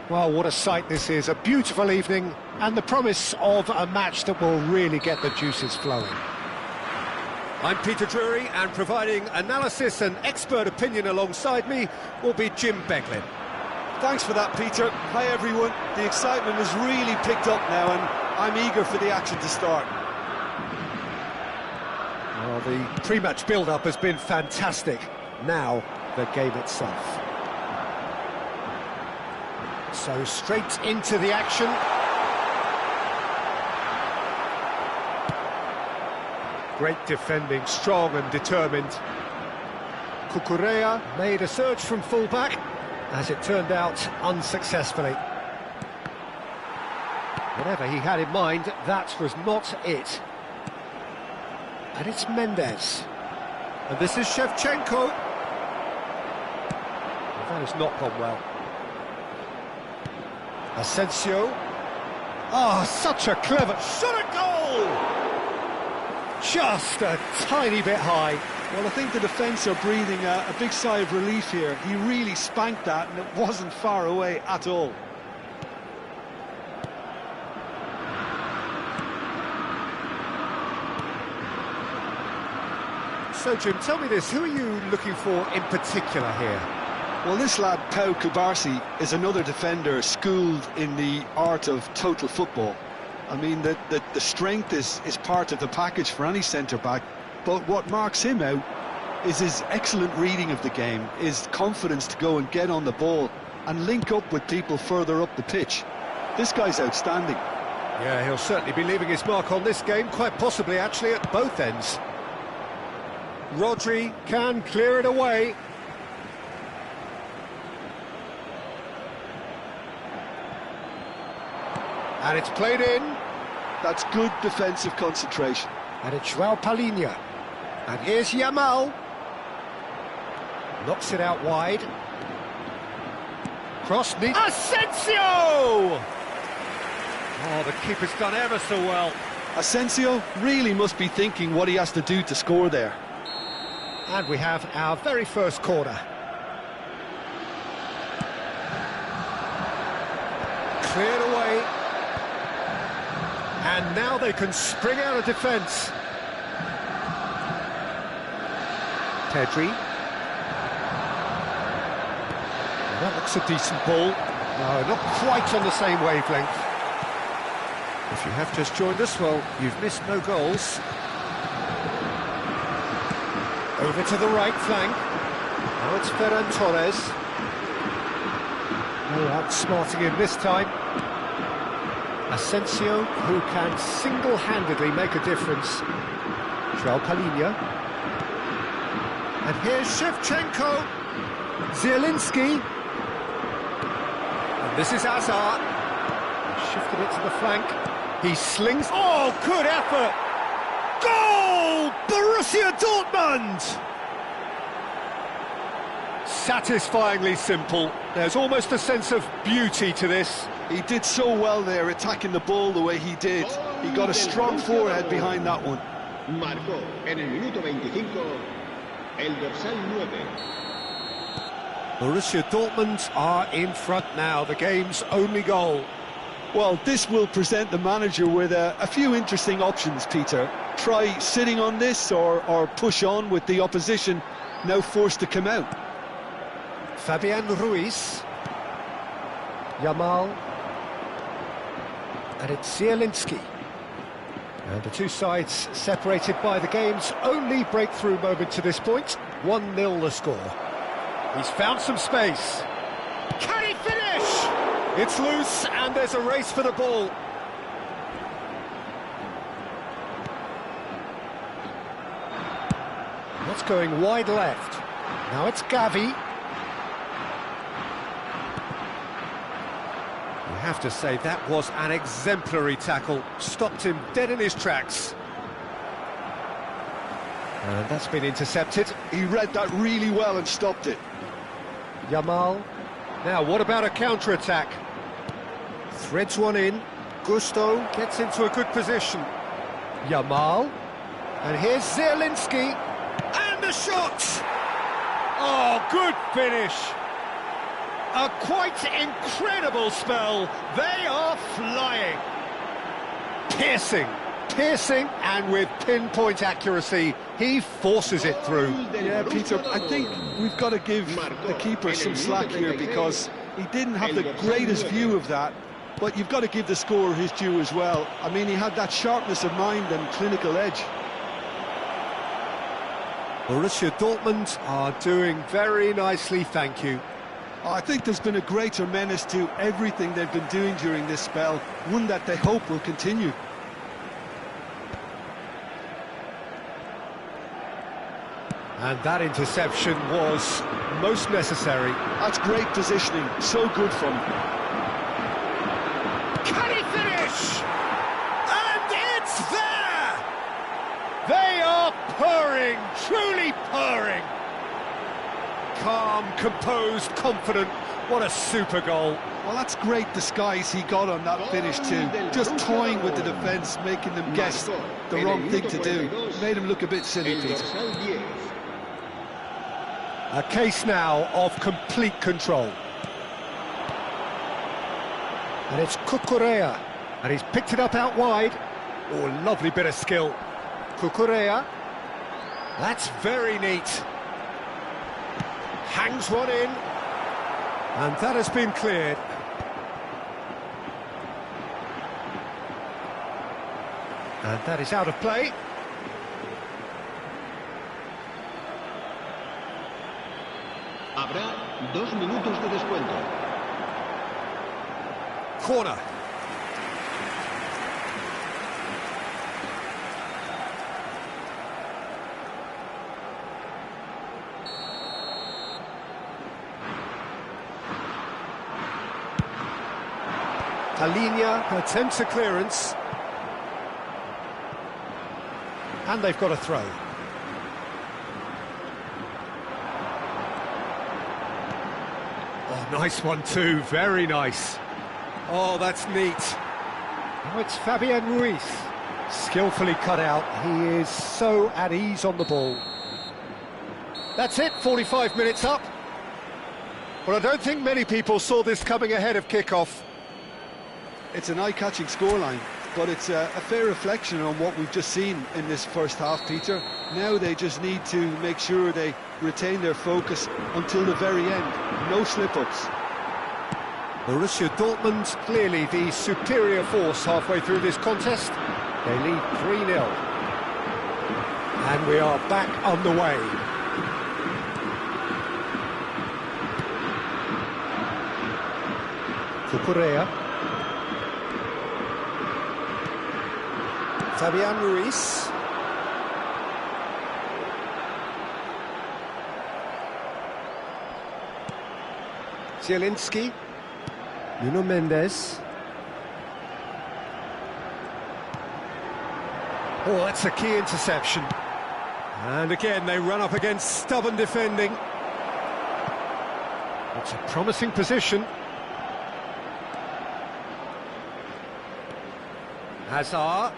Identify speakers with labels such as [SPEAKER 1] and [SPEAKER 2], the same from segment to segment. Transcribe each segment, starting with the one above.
[SPEAKER 1] Well, what a sight this is, a beautiful evening, and the promise of a match that will really get the juices flowing. I'm Peter Drury, and providing analysis and expert opinion alongside me will be Jim Beglin.
[SPEAKER 2] Thanks for that, Peter. Hi, everyone. The excitement has really picked up now, and I'm eager for the action to start.
[SPEAKER 1] Well, the pre-match build-up has been fantastic. Now, the game itself. So straight into the action. Great defending, strong and determined. Cucurella made a surge from full-back, as it turned out unsuccessfully. Whatever he had in mind, that was not it. And it's Mendes. And this is Shevchenko. That has not gone well. Asensio. Ah, such a clever shot at goal! Just a tiny bit high.
[SPEAKER 2] Well, I think the defence are breathing a big sigh of relief here. He really spanked that, and it wasn't far away at all.
[SPEAKER 1] So, Jim, tell me this, who are you looking for in particular here?
[SPEAKER 2] Well, this lad, Pau Cubarsí, is another defender schooled in the art of total football. I mean, the strength is part of the package for any centre-back, but what marks him out is his excellent reading of the game, his confidence to go and get on the ball and link up with people further up the pitch. This guy's outstanding.
[SPEAKER 1] Yeah, he'll certainly be leaving his mark on this game, quite possibly actually at both ends. Rodri can clear it away. And it's played in.
[SPEAKER 2] That's good defensive concentration.
[SPEAKER 1] And it's João Palhinha. And here's Yamal. Knocks it out wide. Cross needs... Asensio! Oh, the keeper's done ever so well.
[SPEAKER 2] Asensio really must be thinking what he has to do to score there.
[SPEAKER 1] And we have our very first corner. Cleared away. And now they can spring out of defence. Pedri. That looks a decent ball. No, not quite on the same wavelength. If you have just joined us, well, you've missed no goals. Over to the right flank. Now it's Ferran Torres. No outsmarting him this time. Asensio, who can single-handedly make a difference. João Palhinha. And here's Shevchenko. Zielinski. And this is Hazard. Shifted it to the flank. He slings... Oh, good effort! Goal! Borussia Dortmund! Satisfyingly simple. There's almost a sense of beauty to this.
[SPEAKER 2] He did so well there, attacking the ball the way he did. He got a strong forehead behind that one.
[SPEAKER 3] Marcó en el minuto 25 el dorsal 9.
[SPEAKER 1] Borussia Dortmund are in front now, the game's only goal.
[SPEAKER 2] Well, this will present the manager with a few interesting options, Peter. Try sitting on this or push on with the opposition now forced to come out.
[SPEAKER 1] Fabian Ruiz. Yamal. And it's Zielinski. And the two sides separated by the game's only breakthrough moment to this point. 1-0 the score. He's found some space. Can he finish? It's loose and there's a race for the ball. That's going wide left. Now it's Gavi. You have to say that was an exemplary tackle. Stopped him dead in his tracks. And that's been intercepted.
[SPEAKER 2] He read that really well and stopped it.
[SPEAKER 1] Yamal. Now, what about a counter-attack? Threads one in. Gusto gets into a good position. Yamal. And here's Zielinski. And the shot! Oh, good finish! A quite incredible spell. They are flying. Piercing, and with pinpoint accuracy, he forces it through.
[SPEAKER 2] Yeah, Peter, I think we've got to give the keeper some slack here because he didn't have the greatest view of that, but you've got to give the scorer his due as well. I mean, he had that sharpness of mind and clinical edge.
[SPEAKER 1] Borussia Dortmund are doing very nicely, thank you.
[SPEAKER 2] I think there's been a greater menace to everything they've been doing during this spell, one that they hope will continue.
[SPEAKER 1] And that interception was most necessary.
[SPEAKER 2] That's great positioning, so good from him.
[SPEAKER 1] Can he finish? And it's there! They are purring, truly purring. Calm, composed, confident. What a super goal.
[SPEAKER 2] Well, that's great disguise he got on that finish too. Just toying with the defence, making them guess the wrong thing to do. Made him look a bit silly, Peter.
[SPEAKER 1] A case now of complete control. And it's Cucurella. And he's picked it up out wide. Oh, lovely bit of skill. Cucurella. That's very neat. Hangs one in. And that has been cleared. And that is out of play.
[SPEAKER 3] Habrá 2 minutos de descuento.
[SPEAKER 1] Corner. Talinha attempts a clearance. And they've got a throw. Oh, nice one too, very nice. Oh, that's neat. Now it's Fabian Ruiz. Skillfully cut out, he is so at ease on the ball. That's it, 45 minutes up. Well, I don't think many people saw this coming ahead of kick-off.
[SPEAKER 2] It's an eye-catching scoreline, but it's a fair reflection on what we've just seen in this first half, Peter. Now they just need to make sure they retain their focus until the very end. No slip-ups.
[SPEAKER 1] Borussia Dortmund, clearly the superior force halfway through this contest. They lead 3-0. And we are back underway. Cucurella. Fabian Ruiz. Zielinski. Nuno Mendes. Oh, that's a key interception. And again, they run up against stubborn defending. It's a promising position. Hazard.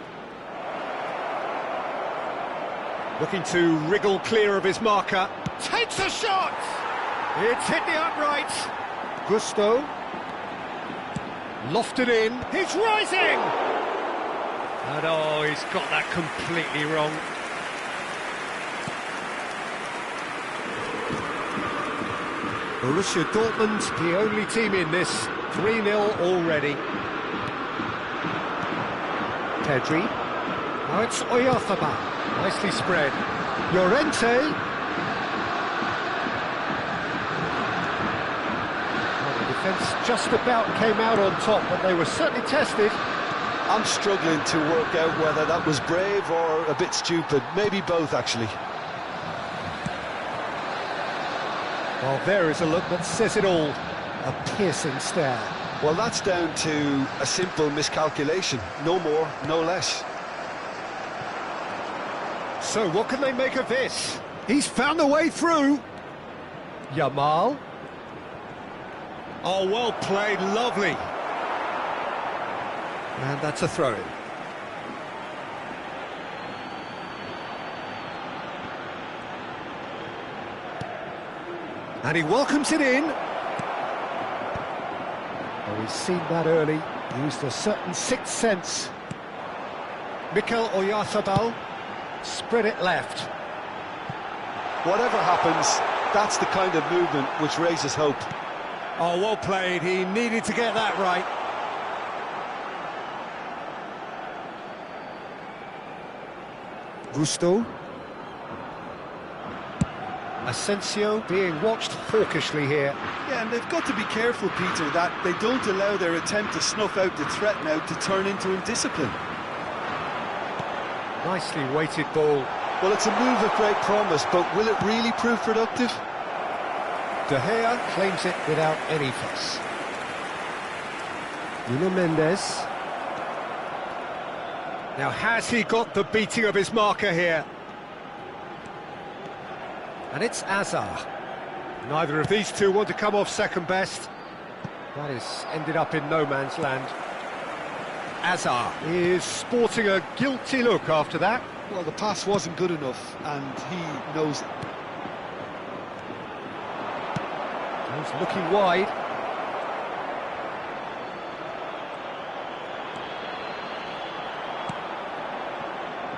[SPEAKER 1] Looking to wriggle clear of his marker. Takes a shot! It's hit the upright. Gusto. Lofted in. He's rising! And oh, he's got that completely wrong. Borussia Dortmund, the only team in this. 3-0 already. Pedri. Now it's Oyarzabal. Nicely spread. Llorente. Well, the defence just about came out on top, but they were certainly tested.
[SPEAKER 2] I'm struggling to work out whether that was brave or a bit stupid. Maybe both, actually.
[SPEAKER 1] Well, there is a look that says it all. A piercing stare.
[SPEAKER 2] Well, that's down to a simple miscalculation. No more, no less.
[SPEAKER 1] So what can they make of this? He's found a way through. Yamal. Oh, well played, lovely. And that's a throw-in. And he welcomes it in. He's seen that early, used a certain sixth sense. Mikel Oyarzabal spread it left.
[SPEAKER 2] Whatever happens, that's the kind of movement which raises hope.
[SPEAKER 1] Oh, well played. He needed to get that right. Gusto. Asensio being watched hawkishly here.
[SPEAKER 2] Yeah, and they've got to be careful, Peter, that they don't allow their attempt to snuff out the threat now to turn into indiscipline.
[SPEAKER 1] Nicely weighted ball.
[SPEAKER 2] Well, it's a move of great promise, but will it really prove productive?
[SPEAKER 1] De Gea claims it without any fuss. Nuno Mendes. Now, has he got the beating of his marker here? And it's Azar. Neither of these two want to come off second best. That is ended up in no man's land. Azar is sporting a guilty look after that.
[SPEAKER 2] Well, the pass wasn't good enough, and he knows it.
[SPEAKER 1] He's looking wide.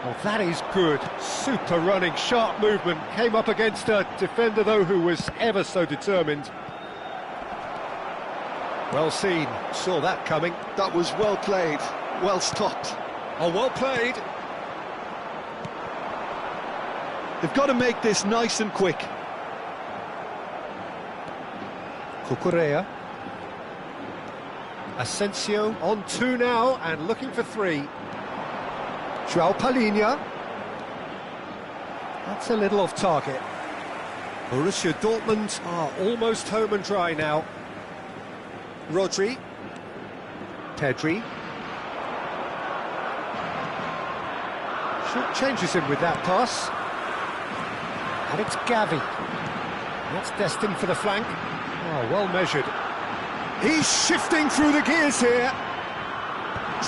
[SPEAKER 1] Well, that is good. Super running, sharp movement. Came up against a defender, though, who was ever so determined. Well seen. Saw that coming.
[SPEAKER 2] That was well played, well stopped.
[SPEAKER 1] Oh, well played.
[SPEAKER 2] They've got to make this nice and quick.
[SPEAKER 1] Cucurella. Asensio on two now and looking for three. João Palhinha. That's a little off target. Borussia Dortmund are almost home and dry now. Rodri. Pedri. Short changes him with that pass. And it's Gavi. That's destined for the flank. Oh, well measured. He's shifting through the gears here.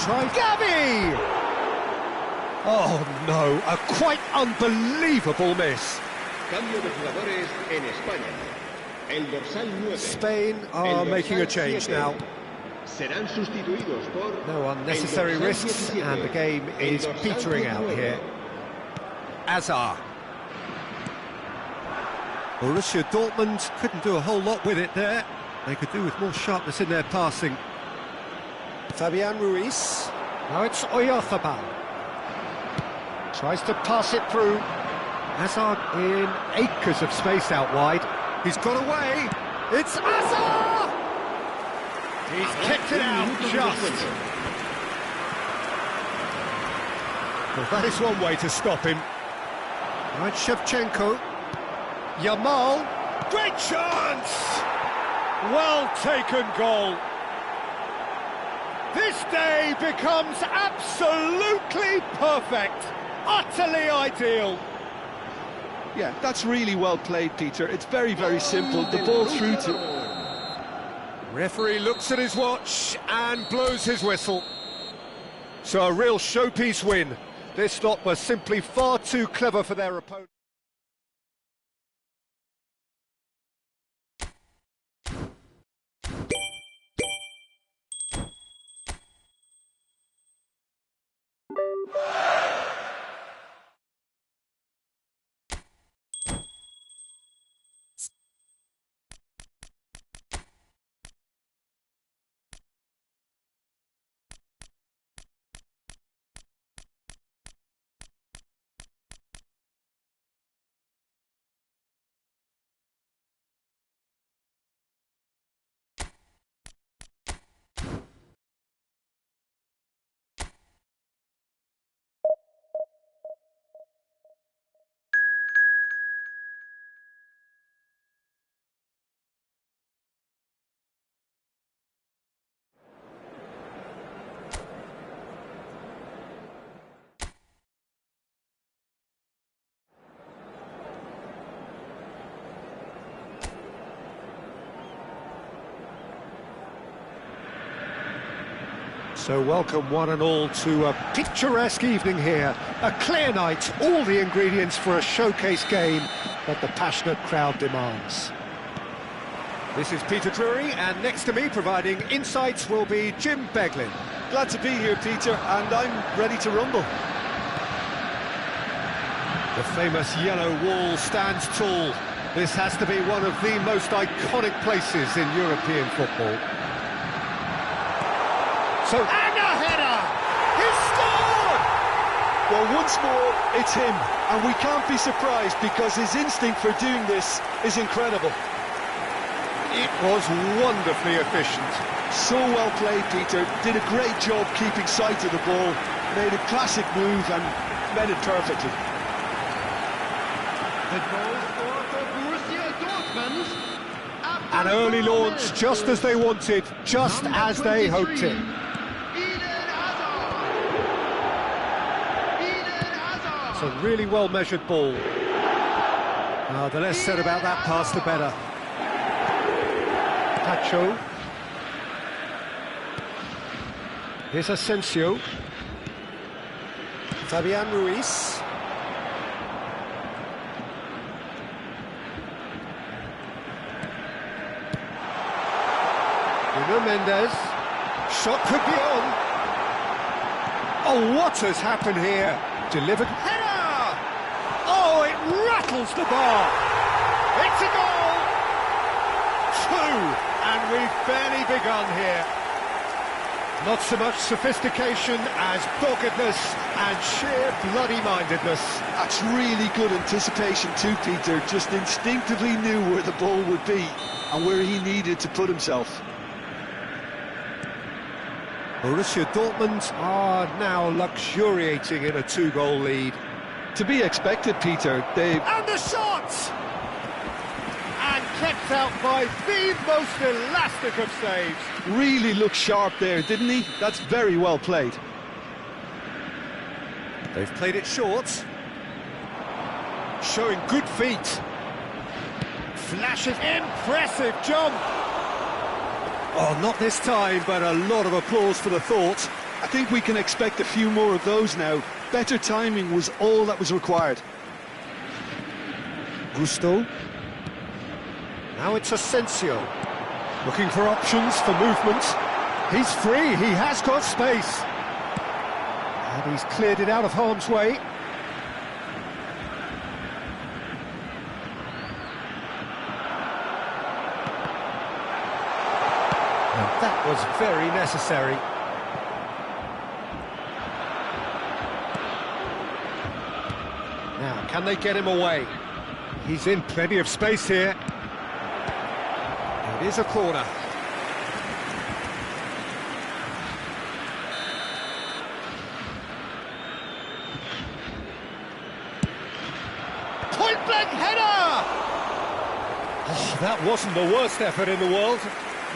[SPEAKER 1] Try Gavi! Oh no, a quite unbelievable miss.
[SPEAKER 3] Cambio de jugadores en España. El dorsal 9.
[SPEAKER 1] Spain are making a change now.
[SPEAKER 3] Serán sustituidos por
[SPEAKER 1] No unnecessary risks, and the game is petering out here. Azar. Borussia Dortmund couldn't do a whole lot with it there. They could do with more sharpness in their passing. Fabian Ruiz. Now it's Oyarzabal. Tries to pass it through. Hazard in acres of space out wide. He's got away. It's Hazard! He's kicked it out just. Well, that is one way to stop him. Right, Shevchenko. Yamal. Great chance! Well taken goal. This day becomes absolutely perfect. Utterly ideal.
[SPEAKER 2] Yeah, that's really well played, Peter. It's very, very simple. The ball through to...
[SPEAKER 1] Referee looks at his watch and blows his whistle. So a real showpiece win. This lot was simply far too clever for their opponent. So welcome one and all to a picturesque evening here. A clear night, all the ingredients for a showcase game that the passionate crowd demands. This is Peter Drury, and next to me providing insights will be Jim Beglin.
[SPEAKER 2] Glad to be here, Peter, and I'm ready to rumble.
[SPEAKER 1] The famous yellow wall stands tall. This has to be one of the most iconic places in European football. And a header! He's scored!
[SPEAKER 2] Well, once more, it's him, and we can't be surprised because his instinct for doing this is incredible.
[SPEAKER 1] It was wonderfully efficient.
[SPEAKER 2] So well played, Peter. Did a great job keeping sight of the ball, made a classic move and met it perfectly.
[SPEAKER 3] The goal scored for Borussia Dortmund.
[SPEAKER 1] An early launch, just as they wanted, just as they hoped it. It's a really well-measured ball. The less said about that pass, the better. Pacho. Here's Asensio.
[SPEAKER 2] Fabian Ruiz.
[SPEAKER 1] Nuno Mendes. Shot could be on. Oh, what has happened here? Delivered. Header! Oh, it rattles the bar. It's a goal! 2, and we've barely begun here. Not so much sophistication as doggedness and sheer bloody-mindedness.
[SPEAKER 2] That's really good anticipation too, Peter. Just instinctively knew where the ball would be and where he needed to put himself.
[SPEAKER 1] Borussia Dortmund are now luxuriating in a 2-goal lead.
[SPEAKER 2] To be expected, Peter.
[SPEAKER 1] And the shot! And kept out by the most elastic of saves.
[SPEAKER 2] Really looked sharp there, didn't he? That's very well played.
[SPEAKER 1] They've played it short. Showing good feet. Flashes. Impressive jump. Oh, not this time, but a lot of applause for the thought.
[SPEAKER 2] I think we can expect a few more of those now. Better timing was all that was required.
[SPEAKER 1] Gusto. Now it's Asensio. Looking for options for movement. He's free, he has got space. And he's cleared it out of harm's way. And that was very necessary. Now, can they get him away? He's in plenty of space here. It is a corner. Point-blank header! Oh, that wasn't the worst effort in the world.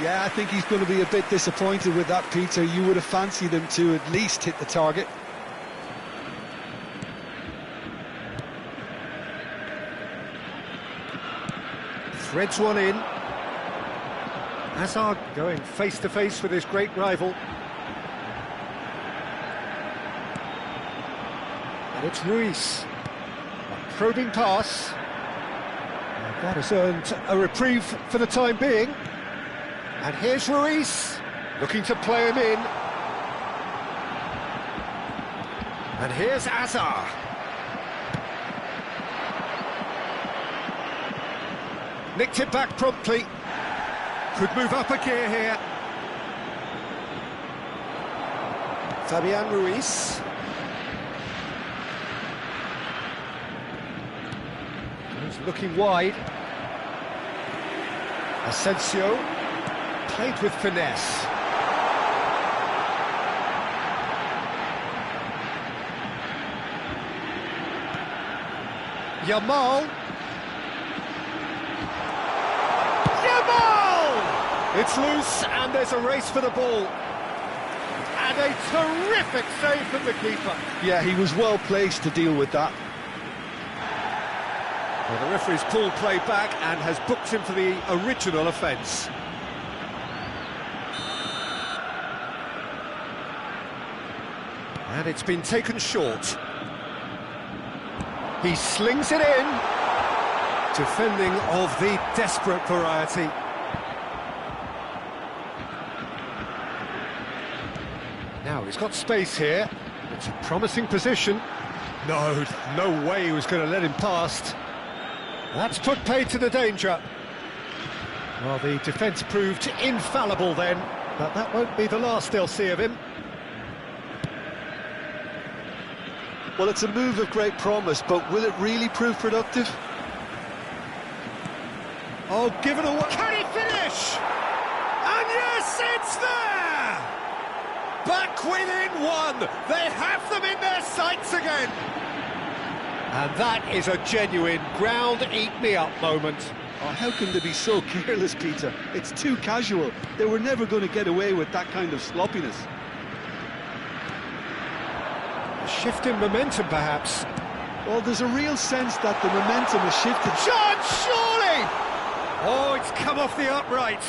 [SPEAKER 2] Yeah, I think he's going to be a bit disappointed with that, Peter. You would have fancied him to at least hit the target.
[SPEAKER 1] Threads one in. Hazard going face-to-face with his great rival. And it's Ruiz. A probing pass. And that has earned a reprieve for the time being. And here's Ruiz, looking to play him in. And here's Azar. Nicked it back promptly. Could move up a gear here.
[SPEAKER 2] Fabian Ruiz.
[SPEAKER 1] He's looking wide. Asensio. Played with finesse. Yamal. It's loose, and there's a race for the ball. And a terrific save from the keeper.
[SPEAKER 2] Yeah, he was well placed to deal with that.
[SPEAKER 1] Well, the referee's pulled play back and has booked him for the original offence. And it's been taken short. He slings it in. Defending of the desperate variety. he's got space here. It's a promising position. No way he was going to let him past. That's put paid to the danger. Well, the defence proved infallible then, but that won't be the last they'll see of him.
[SPEAKER 2] Well, it's a move of great promise, but will it really prove productive?
[SPEAKER 1] Oh, give it away. Can he finish? And yes, it's there! Back within one. They have them in their sights again. And that is a genuine ground-eat-me-up moment.
[SPEAKER 2] Oh, how can they be so careless, Peter? It's too casual. They were never going to get away with that kind of sloppiness.
[SPEAKER 1] A shift in momentum, perhaps.
[SPEAKER 2] Well, there's a real sense that the momentum has shifted.
[SPEAKER 1] Chance, surely! Oh, it's come off the upright.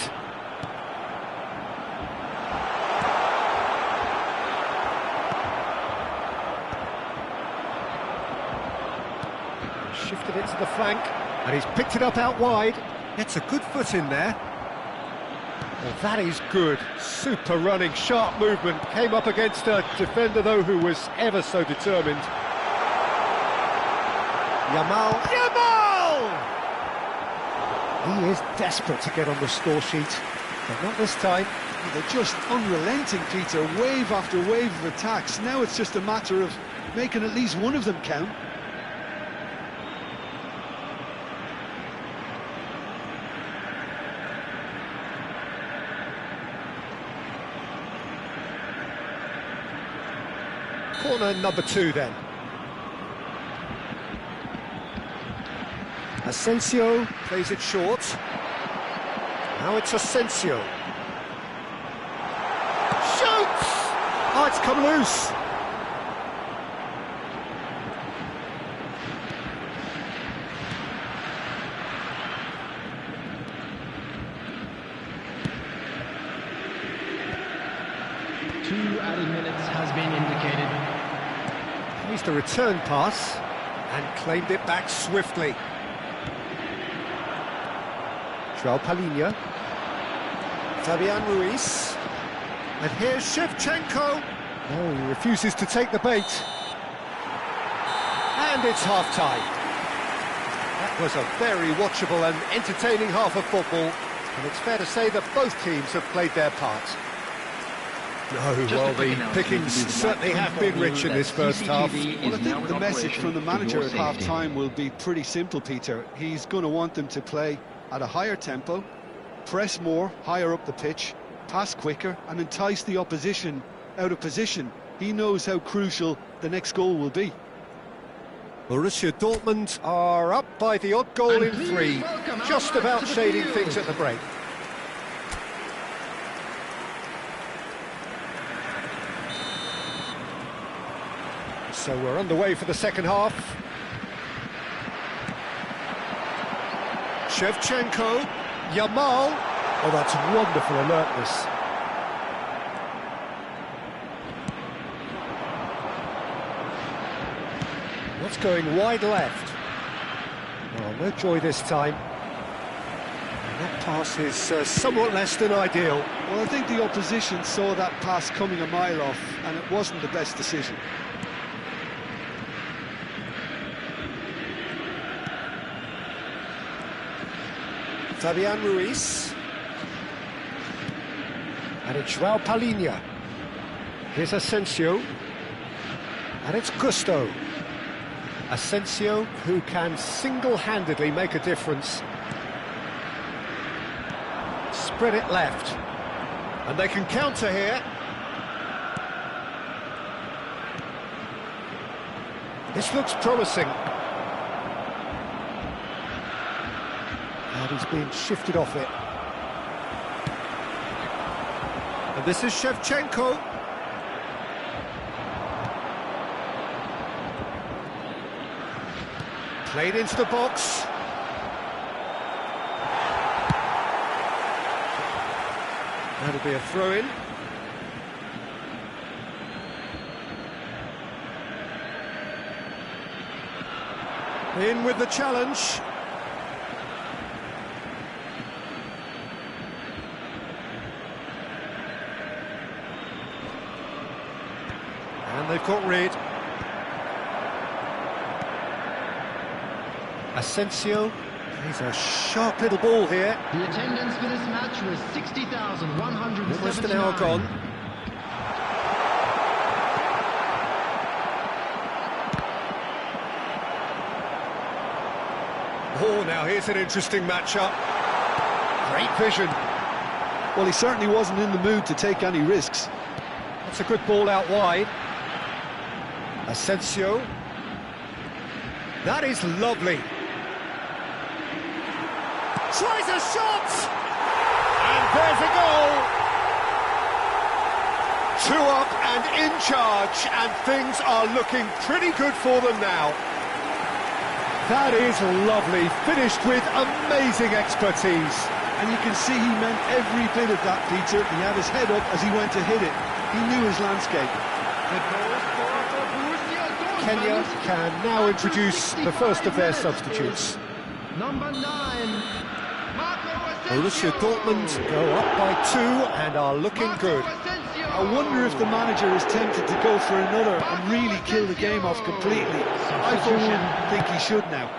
[SPEAKER 1] Shifted it to the flank, and he's picked it up out wide. It's a good foot in there. Well, that is good. Super running, sharp movement. Came up against a defender, though, who was ever so determined. Yamal! He is desperate to get on the score sheet, but not this time.
[SPEAKER 2] They're just unrelenting, Peter. Wave after wave of attacks. Now it's just a matter of making at least one of them count.
[SPEAKER 1] Corner number 2 then. Asensio plays it short. Now it's Asensio. Shoots! Oh, it's come loose.
[SPEAKER 4] Two added minutes has been indicated.
[SPEAKER 1] He's the return pass and claimed it back swiftly. João Palhinha. Fabian Ruiz. And here's Shevchenko. Oh, he refuses to take the bait. And it's half-time. That was a very watchable and entertaining half of football. And it's fair to say that both teams have played their part. No, well, the pickings certainly have been rich in this first half.
[SPEAKER 2] Well, I think the message from the manager at half-time will be pretty simple, Peter. He's going to want them to play at a higher tempo, press more, higher up the pitch, pass quicker, and entice the opposition out of position. He knows how crucial the next goal will be.
[SPEAKER 1] Borussia Dortmund are up by the odd goal in 3, just about shading things at the break. So we're underway for the second half. Shevchenko, Yamal. Oh, that's wonderful alertness. That's going wide left. Oh, no joy this time. And that pass is somewhat less than ideal.
[SPEAKER 2] Well, I think the opposition saw that pass coming a mile off, and it wasn't the best decision.
[SPEAKER 1] Fabian Ruiz. And it's João Palhinha. Here's Asensio. And it's Gusto. Asensio, who can single-handedly make a difference. Spread it left. And they can counter here. This looks promising. And he's being shifted off it. And this is Shevchenko. Played into the box. That'll be a throw-in. In with the challenge. got rid. Asensio. He's a sharp little ball here.
[SPEAKER 4] The attendance for this match was 60,179.
[SPEAKER 1] Almost an hour gone. Oh, now here's an interesting matchup. Great vision.
[SPEAKER 2] Well, he certainly wasn't in the mood to take any risks.
[SPEAKER 1] That's a good ball out wide. Asensio. That is lovely. Tries a shot! And there's a goal! 2 up and in charge, and things are looking pretty good for them now. That is lovely, finished with amazing expertise.
[SPEAKER 2] And you can see he meant every bit of that, Peter. He had his head up as he went to hit it. He knew his landscape.
[SPEAKER 1] Kenya can now introduce the first of their substitutes.
[SPEAKER 4] Number 9.
[SPEAKER 1] Borussia Dortmund go up by 2 and are looking good.
[SPEAKER 2] I wonder if the manager is tempted to go for another and really kill the game off completely. I, for one, think he should now.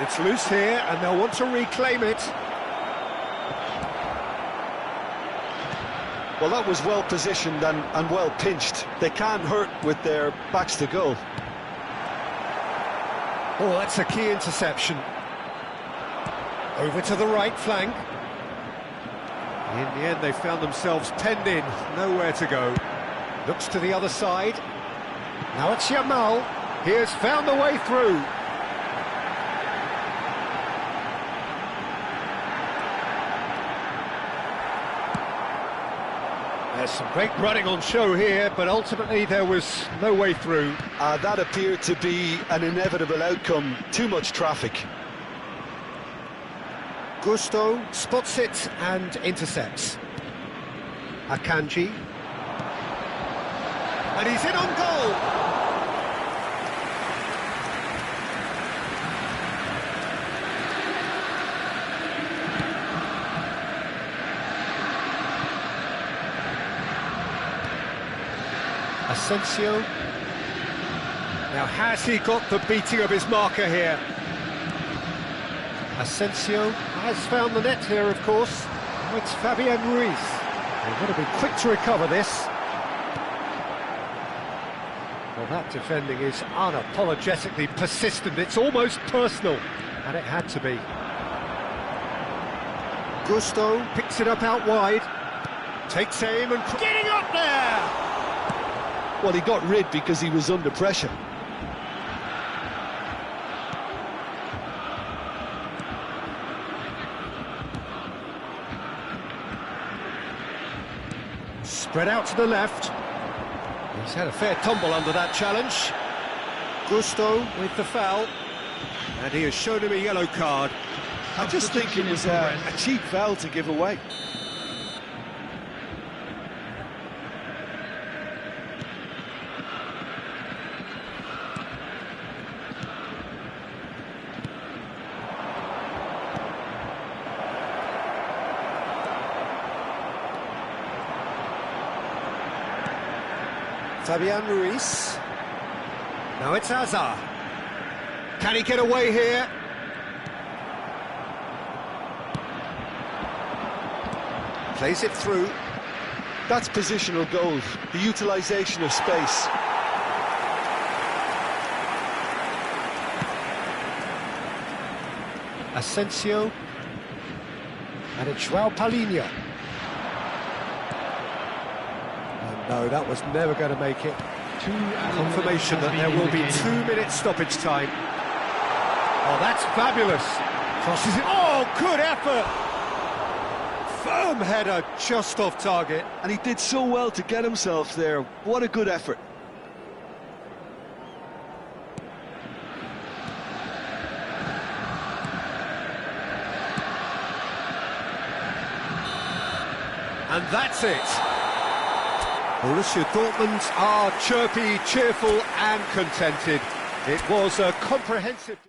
[SPEAKER 1] It's loose here and they'll want to reclaim it.
[SPEAKER 2] Well, that was well positioned and well pinched. They can't hurt with their backs to goal.
[SPEAKER 1] Oh, that's a key interception. Over to the right flank. In the end, they found themselves penned in, nowhere to go. Looks to the other side. Now it's Yamal. He has found the way through. There's some great running on show here, but ultimately there was no way through.
[SPEAKER 2] That appeared to be an inevitable outcome. Too much traffic.
[SPEAKER 1] Gusto spots it and intercepts. Akanji. And he's in on goal! Asensio. Now has he got the beating of his marker here? Asensio has found the net here, of course. Oh, it's Fabian Ruiz. They've got to be quick to recover this. Well, that defending is unapologetically persistent. It's almost personal, and it had to be. Gusto picks it up out wide. Takes aim and... getting up there!
[SPEAKER 2] Well, he got rid because he was under pressure.
[SPEAKER 1] Spread out to the left. He's had a fair tumble under that challenge. Gusto with the foul. And he has shown him a yellow card.
[SPEAKER 2] I just think it was a cheap foul to give away.
[SPEAKER 1] Fabian Ruiz. Now it's Hazard. Can he get away here? Plays it through.
[SPEAKER 2] That's positional goal, the utilisation of space.
[SPEAKER 1] Asensio. And it's João Palhinha. No, that was never going to make it. Confirmation that there will be 2 minutes stoppage time. Oh, that's fabulous. Crosses it. Oh, good effort. Firm header just off target.
[SPEAKER 2] And he did so well to get himself there. What a good effort.
[SPEAKER 1] And that's it. Borussia Dortmund are chirpy, cheerful and contented. It was a comprehensive...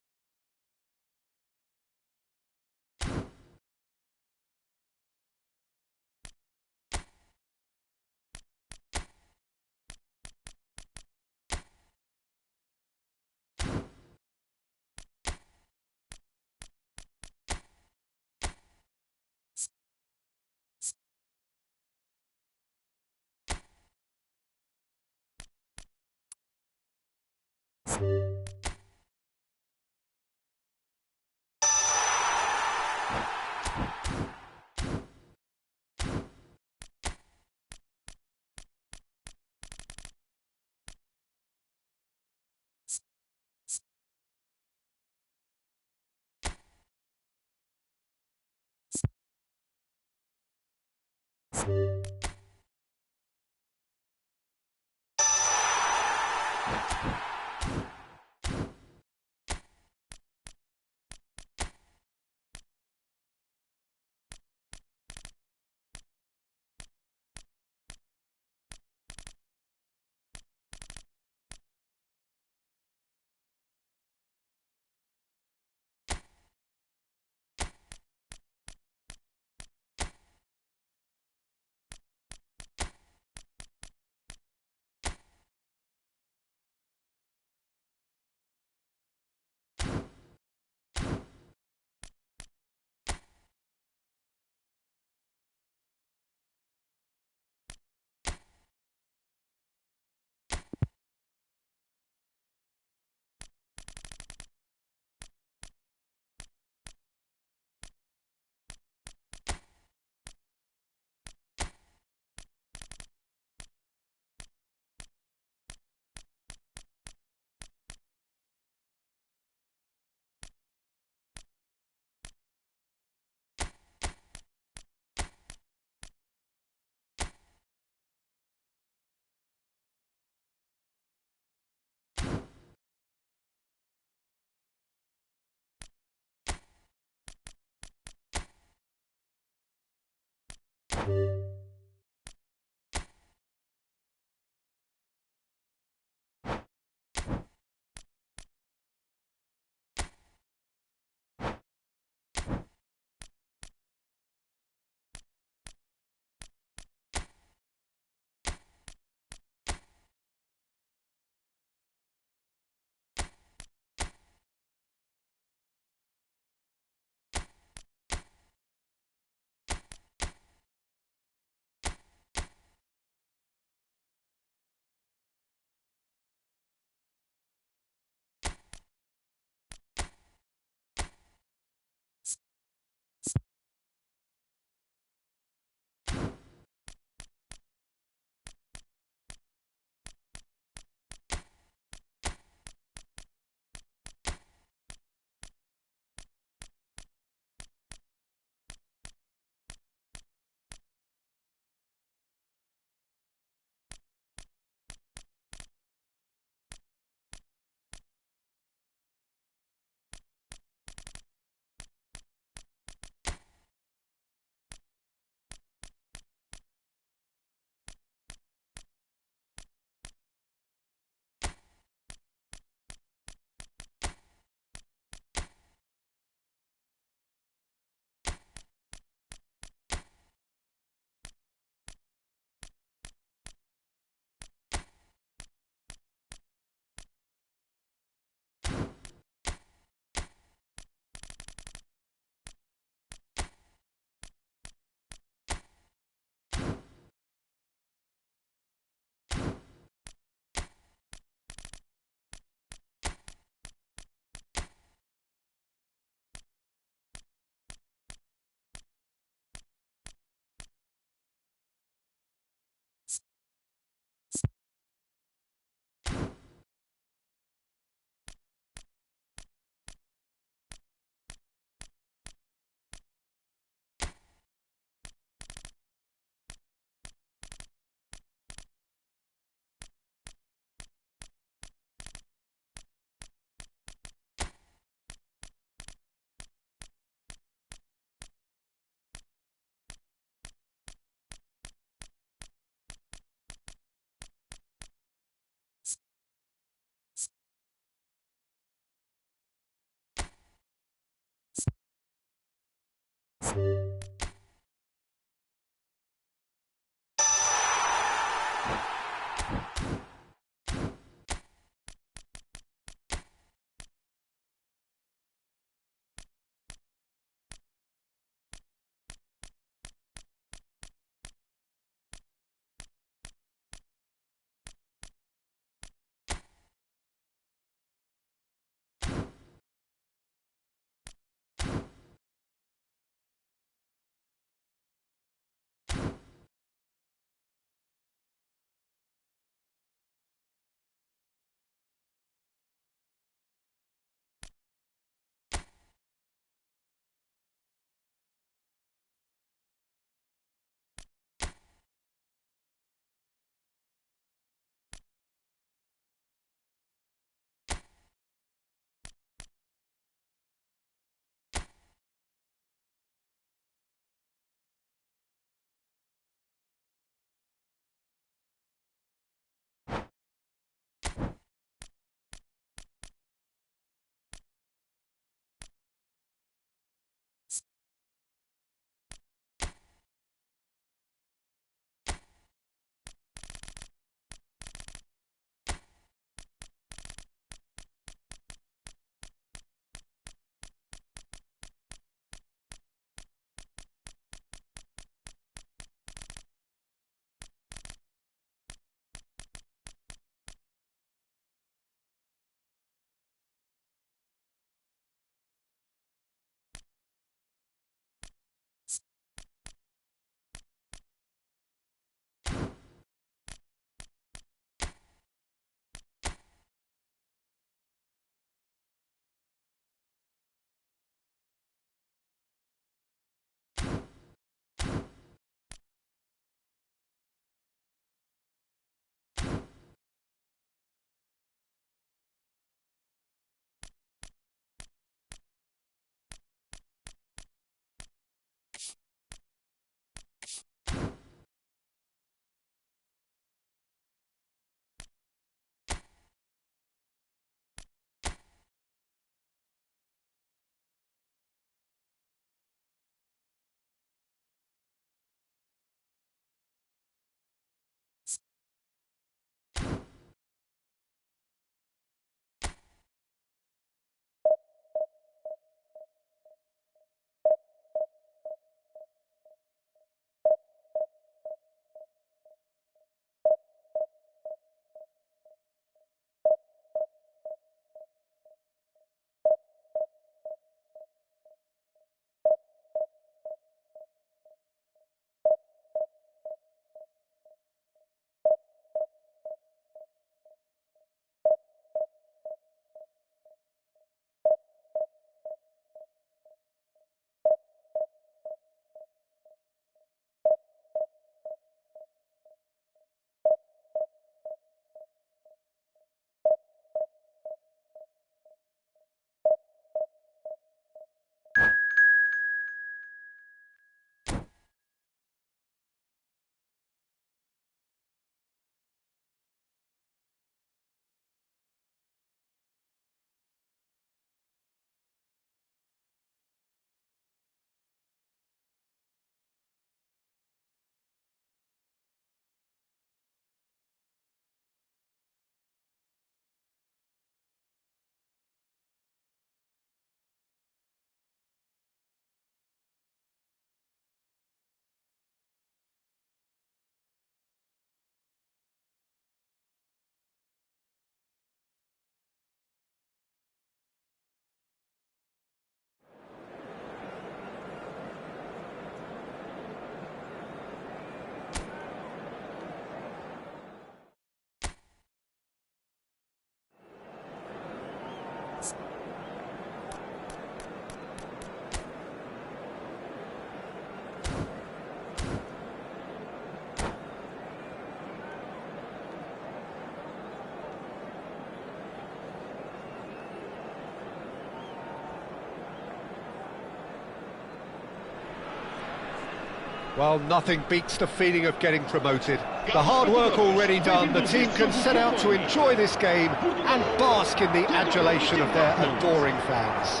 [SPEAKER 1] Well, nothing beats the feeling of getting promoted. The hard work already done, the team can set out to enjoy this game and bask in the adulation of their adoring fans.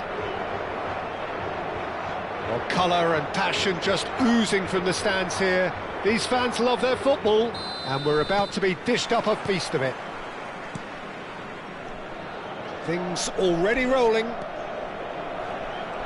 [SPEAKER 1] Well, colour and passion just oozing from the stands here. These fans love their football, and we're about to be dished up a feast of it. Things already rolling.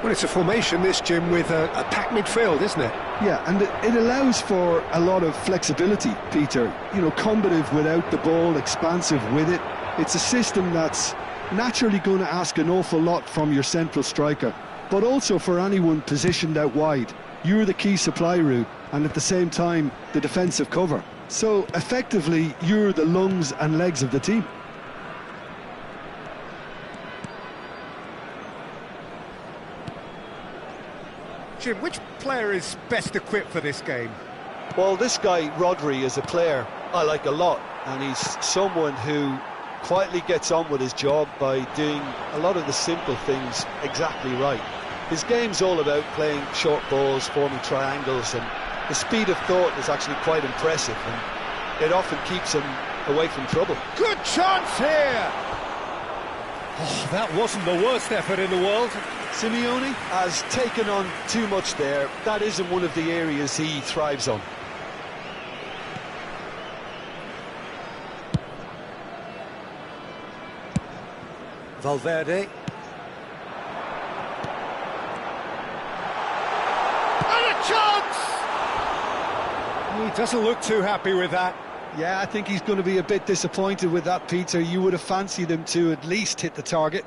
[SPEAKER 1] Well, it's a formation, this, Jim, with a packed midfield, isn't it?
[SPEAKER 2] Yeah, and it allows for a lot of flexibility, Peter. You know, combative without the ball, expansive with it. It's a system that's naturally going to ask an awful lot from your central striker, but also for anyone positioned out wide. You're the key supply route, and at the same time, the defensive cover. So, effectively, you're the lungs and legs of the team.
[SPEAKER 1] Jim, which player is best equipped for this game?
[SPEAKER 2] Well, this guy, Rodri, is a player I like a lot, and he's someone who quietly gets on with his job by doing a lot of the simple things exactly right. His game's all about playing short balls, forming triangles, and the speed of thought is actually quite impressive, and it often keeps him away from trouble.
[SPEAKER 1] Good chance here! Oh, that wasn't the worst effort in the world.
[SPEAKER 2] Simeone has taken on too much there. That isn't one of the areas he thrives on.
[SPEAKER 1] Valverde. And a chance! He doesn't look too happy with that.
[SPEAKER 2] Yeah, I think he's going to be a bit disappointed with that, Peter. You would have fancied him to at least hit the target.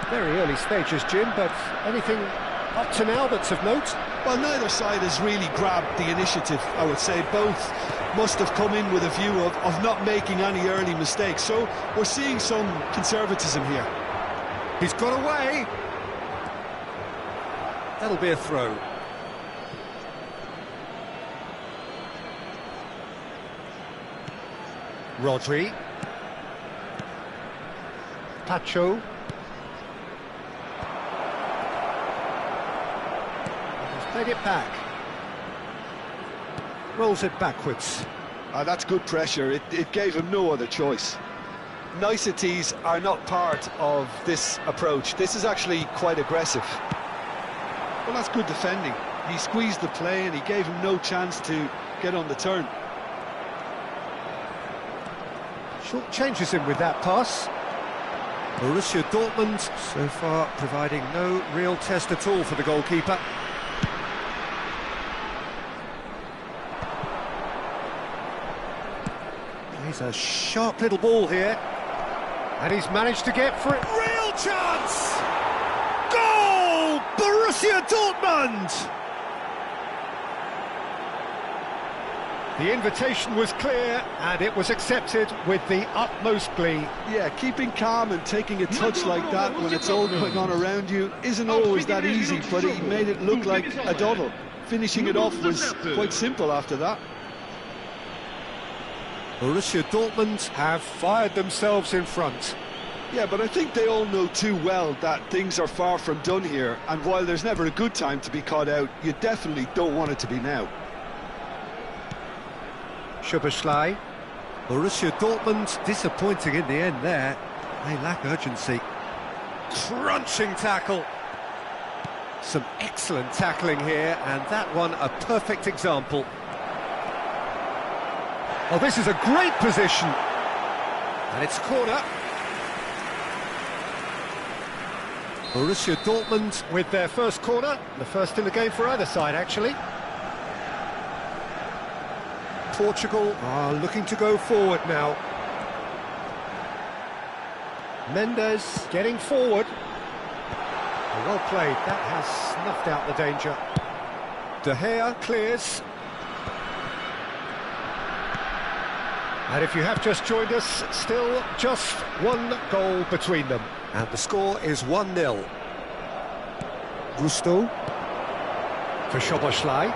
[SPEAKER 1] Very early stages, Jim, but anything up to now that's of note?
[SPEAKER 2] Well, neither side has really grabbed the initiative, I would say. Both must have come in with a view of not making any early mistakes. So we're seeing some conservatism here.
[SPEAKER 1] He's got away. That'll be a throw. Rodri. Pacho. He's played it back. Rolls it backwards.
[SPEAKER 2] That's good pressure. It gave him no other choice. Niceties are not part of this approach. This is actually quite aggressive. Well, that's good defending. He squeezed the play and he gave him no chance to get on the turn.
[SPEAKER 1] Short changes him with that pass. Borussia Dortmund so far providing no real test at all for the goalkeeper. He's a sharp little ball here. And he's managed to get for it. Real chance! Goal! Borussia Dortmund! The invitation was clear and it was accepted with the utmost glee.
[SPEAKER 2] Yeah, keeping calm and taking a touch like that when it's all going on around you isn't always that easy, but he made it look like a doddle. Finishing it off was quite simple after that.
[SPEAKER 1] Borussia Dortmund have fired themselves in front.
[SPEAKER 2] Yeah, but I think they all know too well that things are far from done here, and while there's never a good time to be caught out, you definitely don't want it to be now.
[SPEAKER 1] Skiller-Bhai. Borussia Dortmund disappointing in the end there. They lack urgency. Crunching tackle. Some excellent tackling here, and that one a perfect example. Oh, this is a great position. And it's corner. Borussia Dortmund with their first corner. The first in the game for either side, actually. Portugal are looking to go forward now. Mendes getting forward. Well played. That has snuffed out the danger. De Gea clears. And if you have just joined us, still just one goal between them. And the score is 1-0. Gusto for Skiller-Bhai.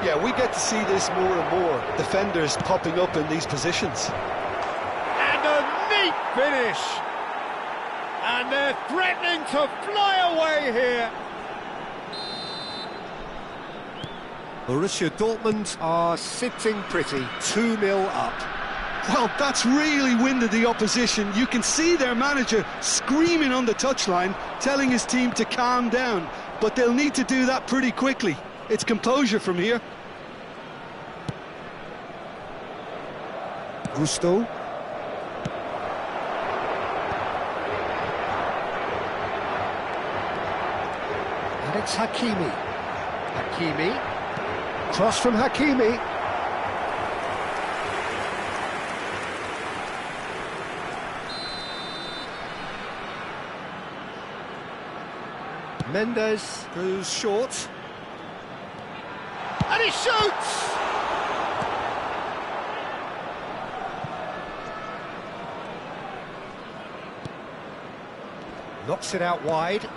[SPEAKER 2] Yeah, we get to see this more and more. Defenders popping up in these positions.
[SPEAKER 1] And a neat finish. And they're threatening to fly away here. Borussia Dortmund are sitting pretty, 2-0 up.
[SPEAKER 2] Well, that's really winded the opposition. You can see their manager screaming on the touchline, telling his team to calm down. But they'll need to do that pretty quickly. It's composure from here.
[SPEAKER 1] Gusto. And it's Hakimi. Hakimi. Cross from Hakimi. Mendes goes short. And he shoots! Knocks it out wide.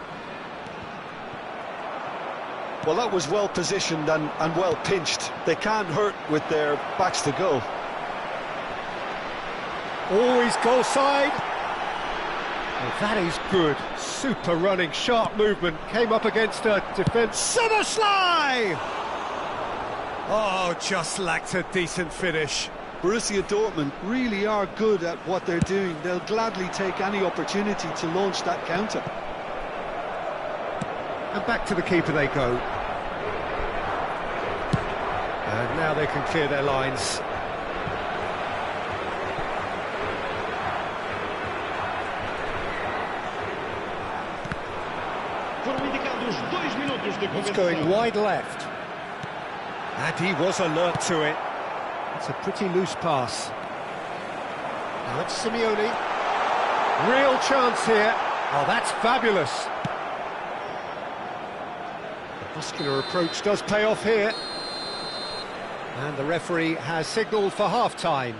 [SPEAKER 2] Well, that was well positioned and well pinched. They can't hurt with their backs to goal.
[SPEAKER 1] Always goal side. Oh, that is good. Super running, sharp movement. Came up against a defence. Summerslide! Oh, just lacked a decent finish.
[SPEAKER 2] Borussia Dortmund really are good at what they're doing. They'll gladly take any opportunity to launch that counter.
[SPEAKER 1] And back to the keeper they go. And now they can clear their lines. It's going wide left. And he was alert to it. It's a pretty loose pass. Now it's Simeone. Real chance here. Oh, that's fabulous. The muscular approach does pay off here. And the referee has signalled for half-time.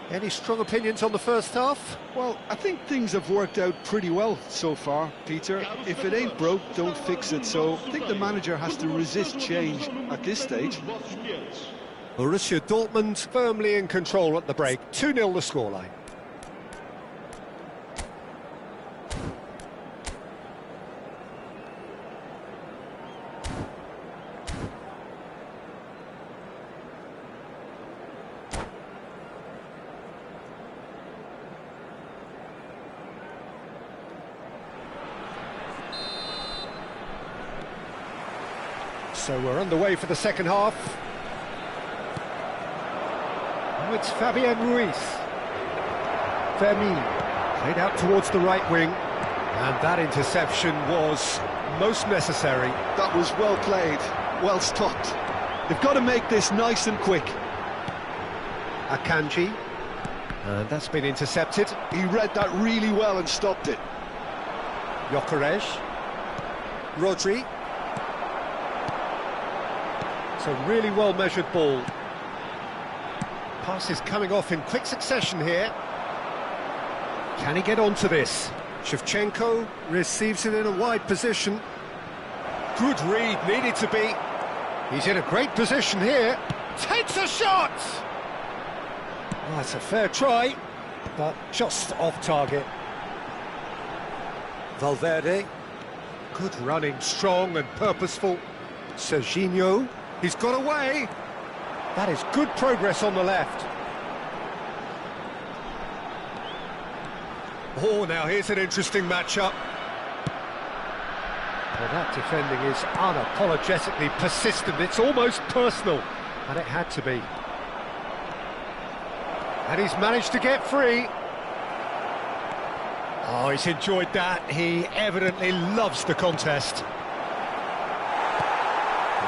[SPEAKER 1] Any strong opinions on the first half?
[SPEAKER 2] Well, I think things have worked out pretty well so far, Peter. If it ain't broke, don't fix it. So I think the manager has to resist change at this stage.
[SPEAKER 1] Borussia Dortmund firmly in control at the break. 2-0 the scoreline. So we're underway for the second half. Now it's Fabian Ruiz. Fermin played out towards the right wing, and that interception was most necessary.
[SPEAKER 2] That was well played, well stopped. They've got to make this nice and quick.
[SPEAKER 1] Akanji, and that's been intercepted.
[SPEAKER 2] He read that really well and stopped it.
[SPEAKER 1] Gyökeres, Rodri. It's a really well-measured ball. Passes coming off in quick succession here. Can he get onto this? Shevchenko receives it in a wide position. Good read, needed to be. He's in a great position here. Takes a shot! Oh, it's a fair try, but just off target. Valverde. Good running, strong and purposeful. Serginho. He's got away. That is good progress on the left. Oh, now here's an interesting matchup. Well, that defending is unapologetically persistent. It's almost personal, and it had to be. And he's managed to get free. Oh, he's enjoyed that. He evidently loves the contest.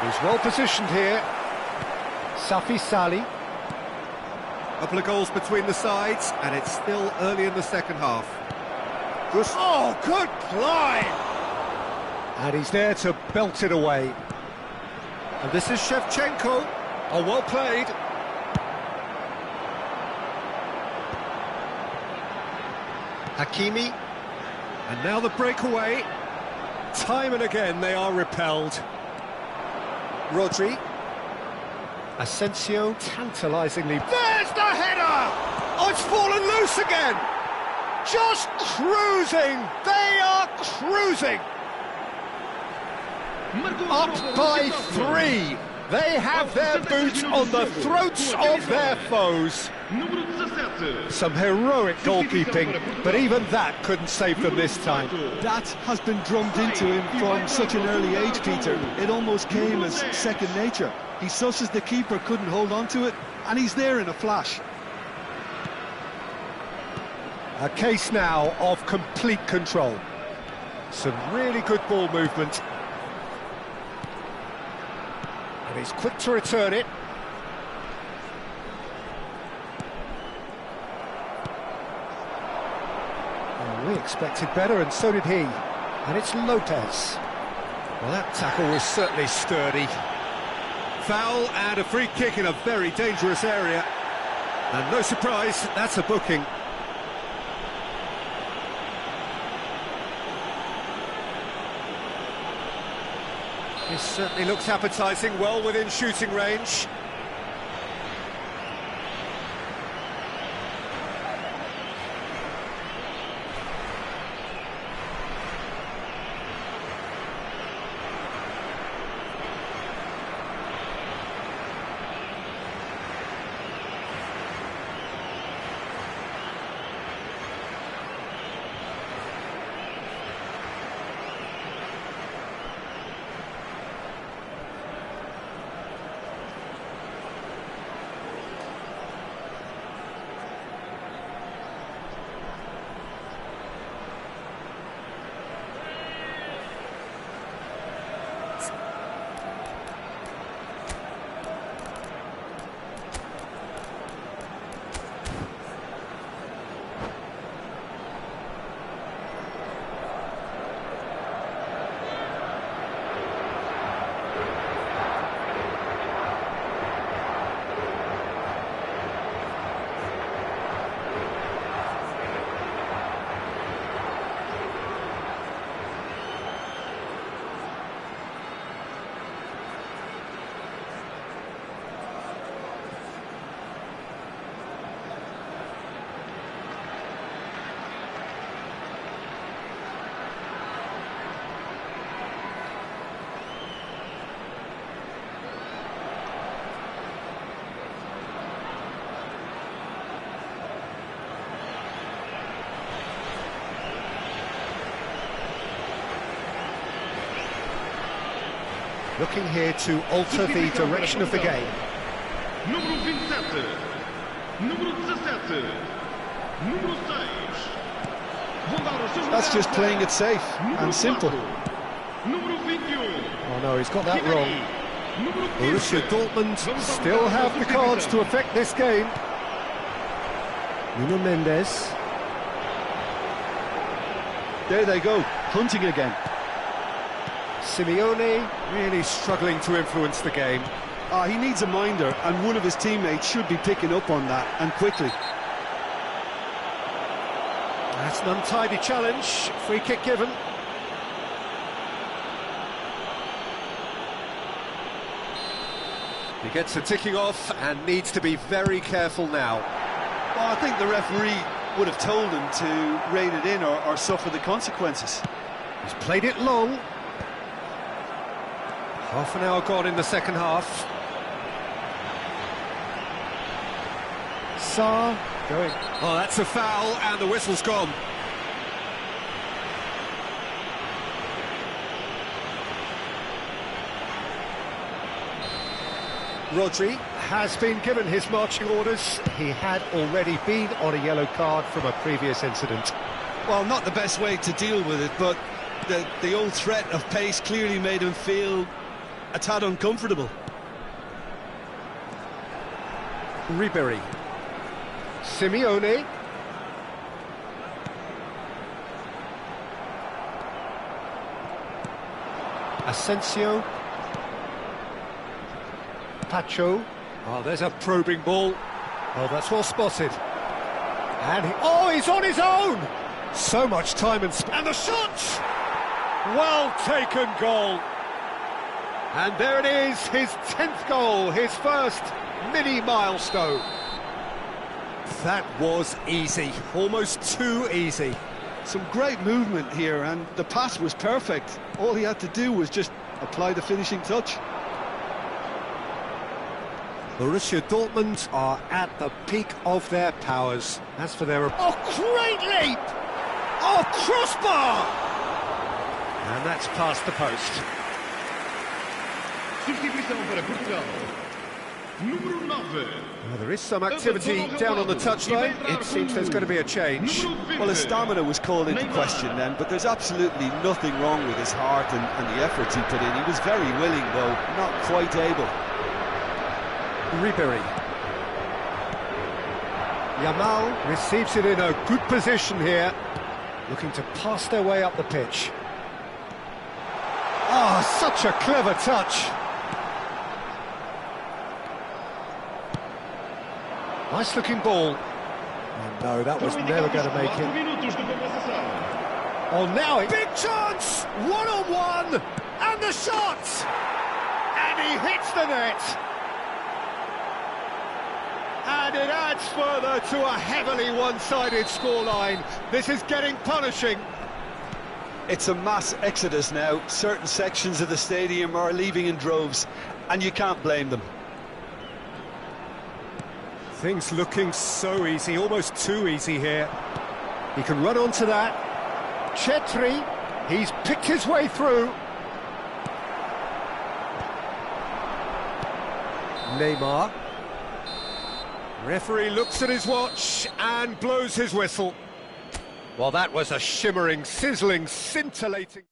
[SPEAKER 1] He's well positioned here. Safi Sali. A couple of goals between the sides, and it's still early in the second half. Oh, good climb! And he's there to belt it away. And this is Shevchenko. Oh, well played. Hakimi. And now the breakaway. Time and again they are repelled. Rodri. Asensio, tantalisingly. There's the header! Oh, it's fallen loose again! Just cruising! They are cruising! Up by 3. They have their boot on the throats of their foes. Some heroic goalkeeping, but even that couldn't save them this time.
[SPEAKER 2] That has been drummed into him from such an early age, Peter. It almost came as second nature. He susses the keeper couldn't hold on to it, and he's there in a flash.
[SPEAKER 1] A case now of complete control. Some really good ball movement. And he's quick to return it. We expected better, and so did he. And it's Lopez. Well, that tackle was certainly sturdy. Foul and a free kick in a very dangerous area. And no surprise, that's a booking. This certainly looks appetising, well within shooting range. Looking here to alter the direction of the game.
[SPEAKER 5] Número 27. Número 17. Número 6.
[SPEAKER 2] That's just playing it safe and simple.
[SPEAKER 5] Número 21.
[SPEAKER 1] Oh no, he's got that wrong. Borussia Dortmund still have the cards to affect this game. Nuno Mendes.
[SPEAKER 2] There they go, hunting again.
[SPEAKER 1] Simeone really struggling to influence the game.
[SPEAKER 2] He needs a minder, and one of his teammates should be picking up on that, and quickly.
[SPEAKER 1] That's an untidy challenge. Free kick given. He gets a ticking off and needs to be very careful now.
[SPEAKER 2] Well, I think the referee would have told him to rein it in or suffer the consequences.
[SPEAKER 1] He's played it long. Half an hour gone in the second half. Sarr going. Oh, that's a foul, and the whistle's gone. Rodri has been given his marching orders. He had already been on a yellow card from a previous incident.
[SPEAKER 2] Well, not the best way to deal with it, but the old threat of pace clearly made him feel a tad uncomfortable.
[SPEAKER 1] Ribery. Simeone. Asensio. Pacho. Oh, there's a probing ball. Oh, that's well spotted. And he's on his own! So much time and the shot! Well taken goal. And there it is, his 10th goal, his first mini milestone. That was easy, almost too easy.
[SPEAKER 2] Some great movement here, and the pass was perfect. All he had to do was just apply the finishing touch.
[SPEAKER 1] Borussia Dortmund are at the peak of their powers. As for their... Oh, great leap! Oh, crossbar! And that's past the post.
[SPEAKER 5] Substituição para Portugal. Número 9.
[SPEAKER 1] Well, there is some activity down on the touchline. It seems there's going to be a change.
[SPEAKER 2] Well, his stamina was called into question then, but there's absolutely nothing wrong with his heart and the efforts he put in. He was very willing, though, not quite able.
[SPEAKER 1] Ribery. Yamal receives it in a good position here, looking to pass their way up the pitch. Ah, such a clever touch. Nice looking ball. Oh, no, that was never going to make it. Oh, now big chance! One-on-one! And the shot! And he hits the net! And it adds further to a heavily one-sided scoreline. This is getting punishing.
[SPEAKER 2] It's a mass exodus now. Certain sections of the stadium are leaving in droves, and you can't blame them.
[SPEAKER 1] Things looking so easy, almost too easy here. He can run onto that. Chetri, he's picked his way through. Neymar. Referee looks at his watch and blows his whistle. Well, that was a shimmering, sizzling, scintillating...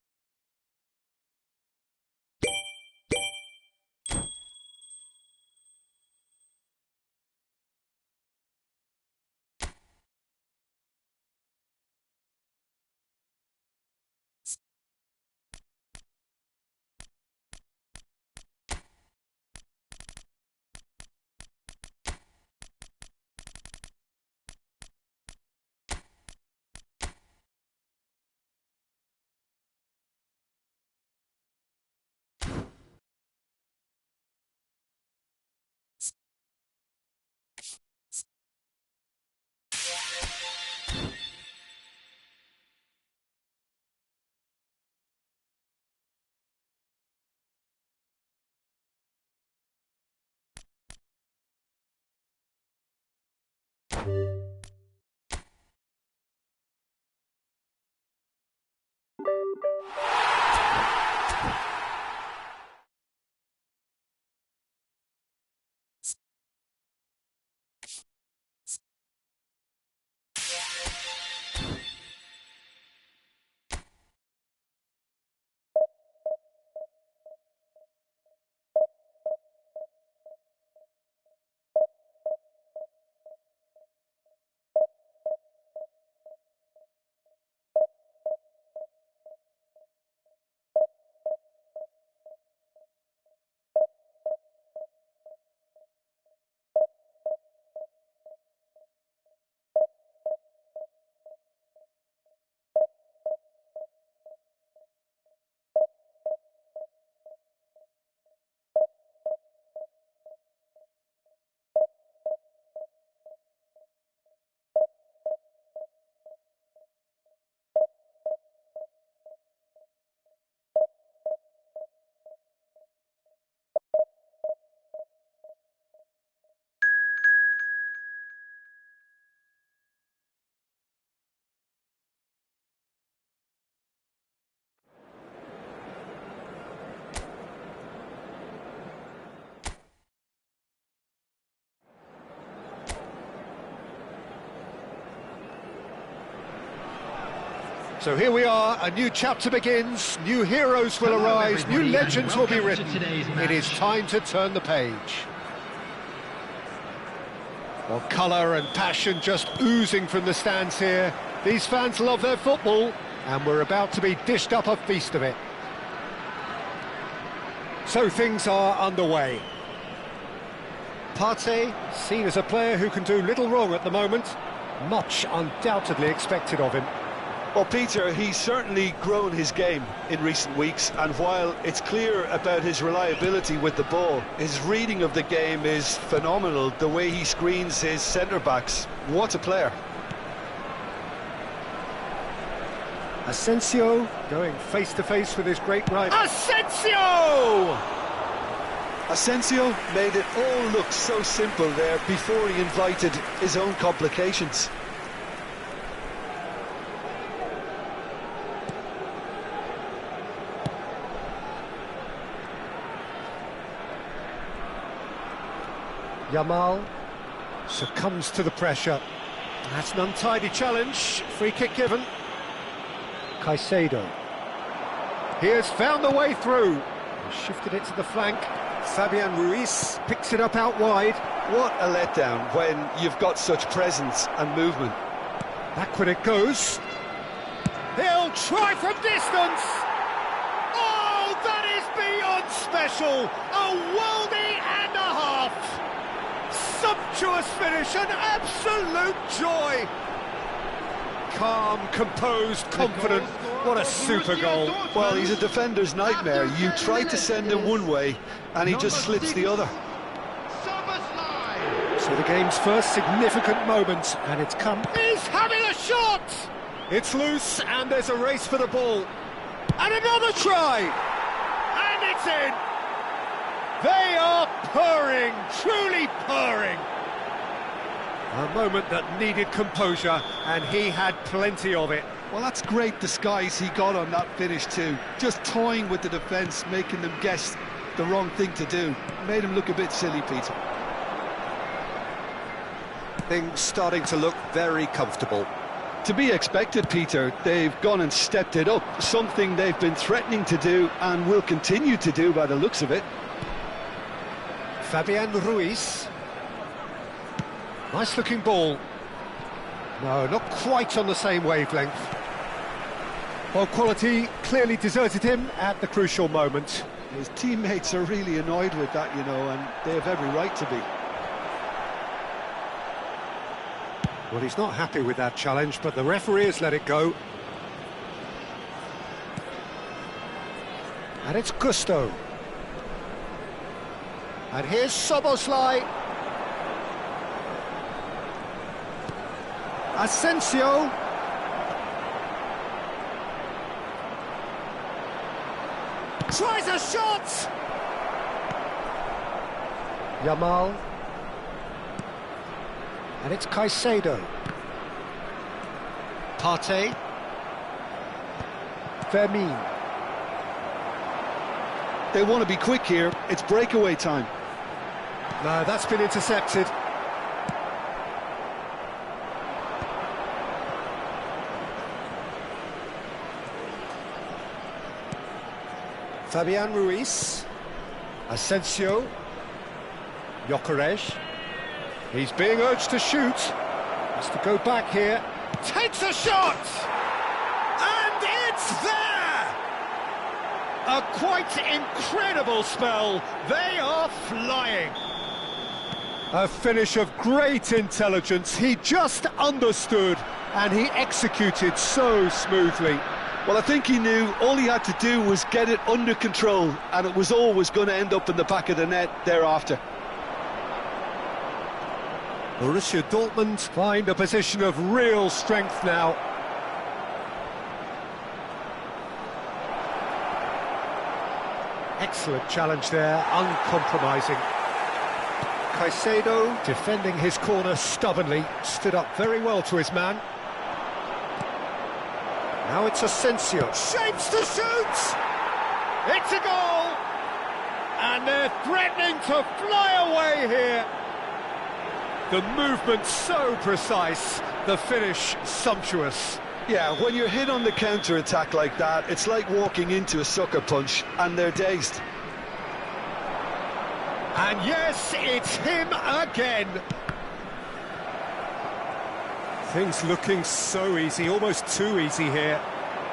[SPEAKER 1] So here we are, a new chapter begins, new heroes will arise, new legends will be written. It is time to turn the page. Well, colour and passion just oozing from the stands here. These fans love their football, and we're about to be dished up a feast of it. So things are underway. Partey, seen as a player who can do little wrong at the moment. Much undoubtedly expected of him.
[SPEAKER 2] Well, Peter, he's certainly grown his game in recent weeks, and while it's clear about his reliability with the ball, his reading of the game is phenomenal. The way he screens his centre-backs, what a player.
[SPEAKER 1] Asensio going face-to-face with his great rival. Asensio!
[SPEAKER 2] Asensio made it all look so simple there before he invited his own complications.
[SPEAKER 1] Yamal succumbs to the pressure. That's an untidy challenge. Free kick given. Caicedo. He has found the way through. Shifted it to the flank. Fabian Ruiz picks it up out wide.
[SPEAKER 2] What a letdown when you've got such presence and movement.
[SPEAKER 1] Backward it goes. He'll try from distance. Oh, that is beyond special. A worldie and a half. Sumptuous finish, an absolute joy. Calm, composed, confident. What a super goal.
[SPEAKER 2] Well, he's a defender's nightmare. You try to send him one way and he just slips the other.
[SPEAKER 1] So the game's first significant moment, and it's come. He's having a shot! It's loose, and there's a race for the ball. And another try! And it's in! They are purring, truly purring. A moment that needed composure, and he had plenty of it.
[SPEAKER 2] Well, that's great disguise he got on that finish too. Just toying with the defence, making them guess the wrong thing to do. Made him look a bit silly, Peter.
[SPEAKER 1] Things starting to look very comfortable.
[SPEAKER 2] To be expected, Peter. They've gone and stepped it up, something they've been threatening to do and will continue to do by the looks of it.
[SPEAKER 1] Fabian Ruiz. Nice looking ball. No, not quite on the same wavelength. Well, quality clearly deserted him at the crucial moment.
[SPEAKER 2] His teammates are really annoyed with that, you know, and they have every right to be.
[SPEAKER 1] Well, he's not happy with that challenge, but the referee has let it go. And it's Gusto. And here's Szoboszlai. Asensio. Tries a shot! Yamal. And it's Caicedo. Partey. Fermin.
[SPEAKER 2] They want to be quick here. It's breakaway time.
[SPEAKER 1] No, that's been intercepted. Fabian Ruiz. Asensio. Gyökeres. He's being urged to shoot. Has to go back here. Takes a shot! And it's there! A quite incredible spell. They are flying. A finish of great intelligence. He just understood and he executed so smoothly.
[SPEAKER 2] Well, I think he knew all he had to do was get it under control, and it was always going to end up in the back of the net thereafter.
[SPEAKER 1] Borussia Dortmund find a position of real strength now. Excellent challenge there, uncompromising. Caicedo defending his corner stubbornly, stood up very well to his man. Now it's Asensio. Shapes to shoot! It's a goal! And they're threatening to fly away here. The movement so precise, the finish sumptuous.
[SPEAKER 2] Yeah, when you're hit on the counter-attack like that, it's like walking into a sucker punch, and they're dazed.
[SPEAKER 1] And yes, it's him again. Things looking so easy, almost too easy here.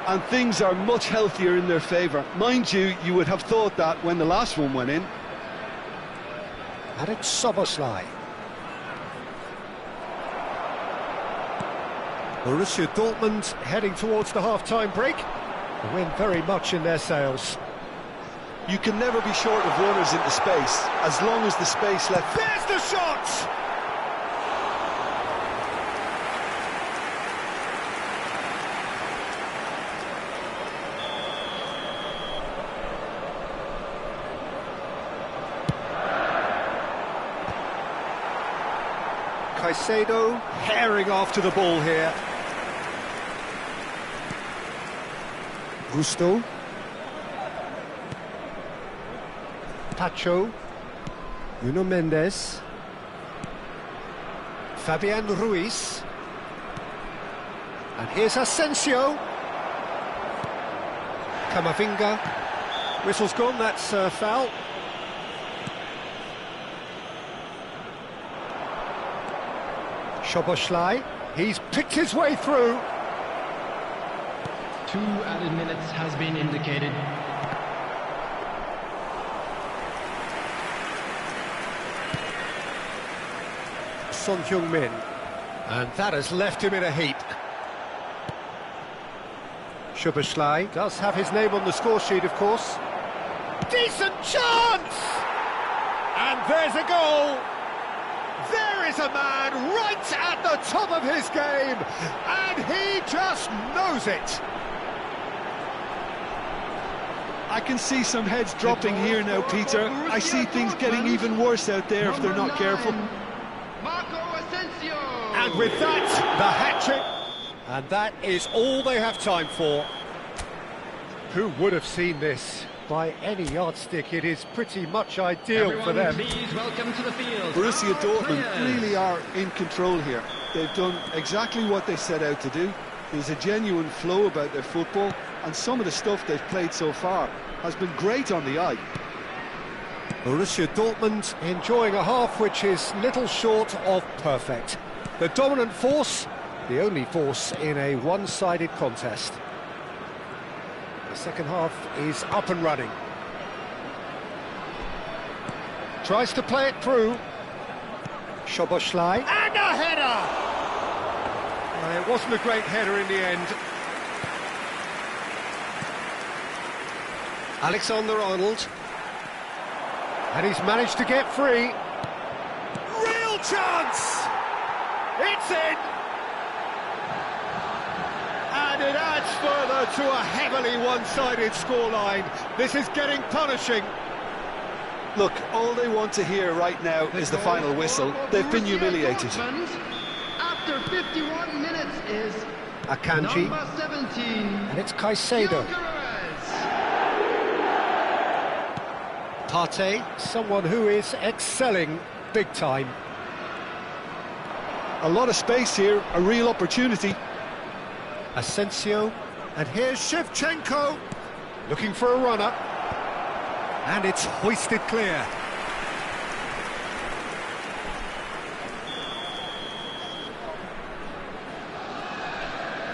[SPEAKER 2] And things are much healthier in their favour. Mind you, you would have thought that when the last one went in.
[SPEAKER 1] And it's Szoboszlai. Borussia Dortmund heading towards the half-time break. The wind very much in their sails.
[SPEAKER 2] You can never be short of runners into space, as long as the space left...
[SPEAKER 1] There's the shot! Caicedo herring after the ball here. Gusto. Pacho. Nuno Mendes. Fabian Ruiz. And here's Asensio. Camavinga. Whistle's gone, that's foul. Szoboszlai. He's picked his way through.
[SPEAKER 4] 2 added minutes has been indicated.
[SPEAKER 1] Son Heung-min. And that has left him in a heap. Szoboszlai does have his name on the score sheet, of course. Decent chance! And there's a goal! There is a man right at the top of his game, and he just knows it!
[SPEAKER 2] I can see some heads dropping here now, Peter. I see things getting even worse out there if they're not careful.
[SPEAKER 1] And with that, the hat-trick. And that is all they have time for. Who would have seen this? By any yardstick, it is pretty much ideal for them.
[SPEAKER 4] Please welcome to the field.
[SPEAKER 2] Borussia Dortmund really are in control here. They've done exactly what they set out to do. There's a genuine flow about their football, and some of the stuff they've played so far has been great on the eye.
[SPEAKER 1] Borussia Dortmund enjoying a half which is little short of perfect. The dominant force, the only force in a one-sided contest. The second half is up and running. Tries to play it through. Szoboszlai. And a header! It wasn't a great header in the end. Alexander-Arnold. And he's managed to get free. Real chance! It's in! And it adds further to a heavily one-sided scoreline. This is getting punishing.
[SPEAKER 2] Look, all they want to hear right now is the final whistle. They've been humiliated.
[SPEAKER 4] After 51 minutes is
[SPEAKER 1] Akanji.
[SPEAKER 4] number 17.
[SPEAKER 1] And it's Caicedo. Partey, someone who is excelling big time.
[SPEAKER 2] A lot of space here, a real opportunity.
[SPEAKER 1] Asensio, and here's Shevchenko, looking for a runner, and it's hoisted clear.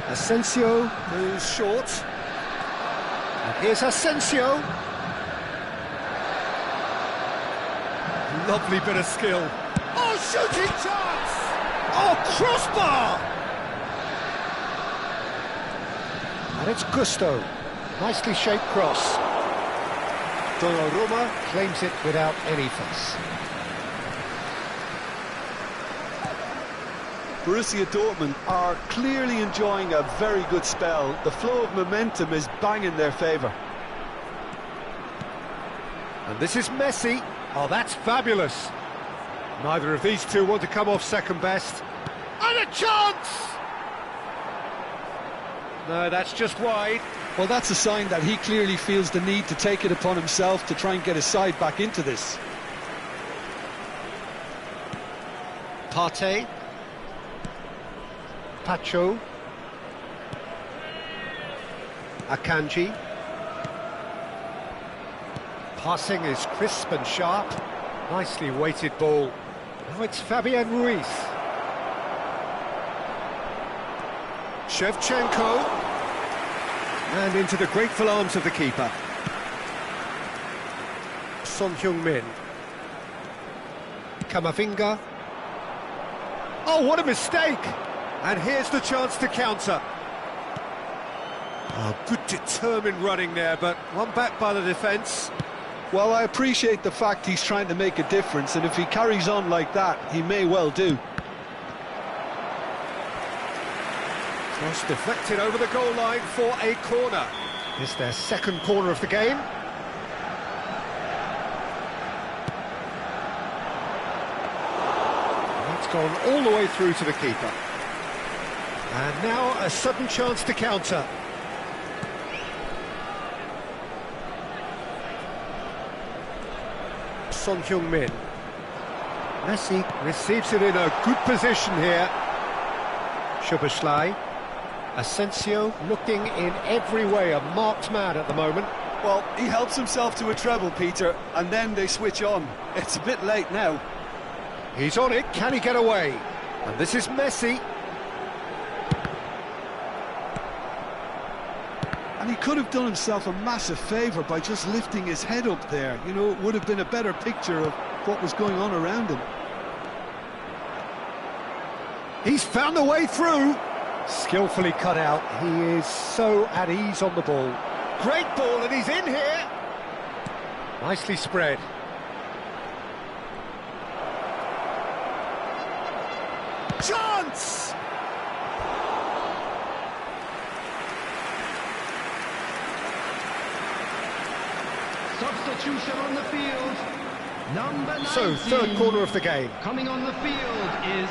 [SPEAKER 1] Asensio moves short, and here's Asensio. Lovely bit of skill. Oh, shooting chance! Oh, crossbar! And it's Gusto. Nicely shaped cross. Donnarumma claims it without any fuss.
[SPEAKER 2] Borussia Dortmund are clearly enjoying a very good spell. The flow of momentum is bang in their favour.
[SPEAKER 1] And this is Messi. Oh, that's fabulous. Neither of these two want to come off second best. And a chance! No, that's just wide.
[SPEAKER 2] Well, that's a sign that he clearly feels the need to take it upon himself to try and get his side back into this.
[SPEAKER 1] Partey. Pacho. Akanji. Passing is crisp and sharp. Nicely weighted ball. Now it's Fabian Ruiz. Shevchenko. And into the grateful arms of the keeper. Son Heung-min. Camavinga. Oh, what a mistake! And here's the chance to counter. Oh, good determined running there, but one back by the defence.
[SPEAKER 2] Well, I appreciate the fact he's trying to make a difference, and if he carries on like that, he may well do.
[SPEAKER 1] Cross deflected over the goal line for a corner. It's their second corner of the game. It's It's gone all the way through to the keeper. And now a sudden chance to counter. Son Heung-min. Messi receives it in a good position here. Skiller-Bhai. Asensio looking in every way a marked man at the moment.
[SPEAKER 2] Well, he helps himself to a treble, Peter, and then they switch on. It's a bit late now.
[SPEAKER 1] He's on it, can he get away? And this is Messi.
[SPEAKER 2] And he could have done himself a massive favour by just lifting his head up there. You know, it would have been a better picture of what was going on around him.
[SPEAKER 1] He's found a way through. Skillfully cut out. He is so at ease on the ball. Great ball, and he's in here. Nicely spread. Chance!
[SPEAKER 4] Substitution on the field. Number 19.
[SPEAKER 1] So, third corner of the game.
[SPEAKER 4] Coming on the field is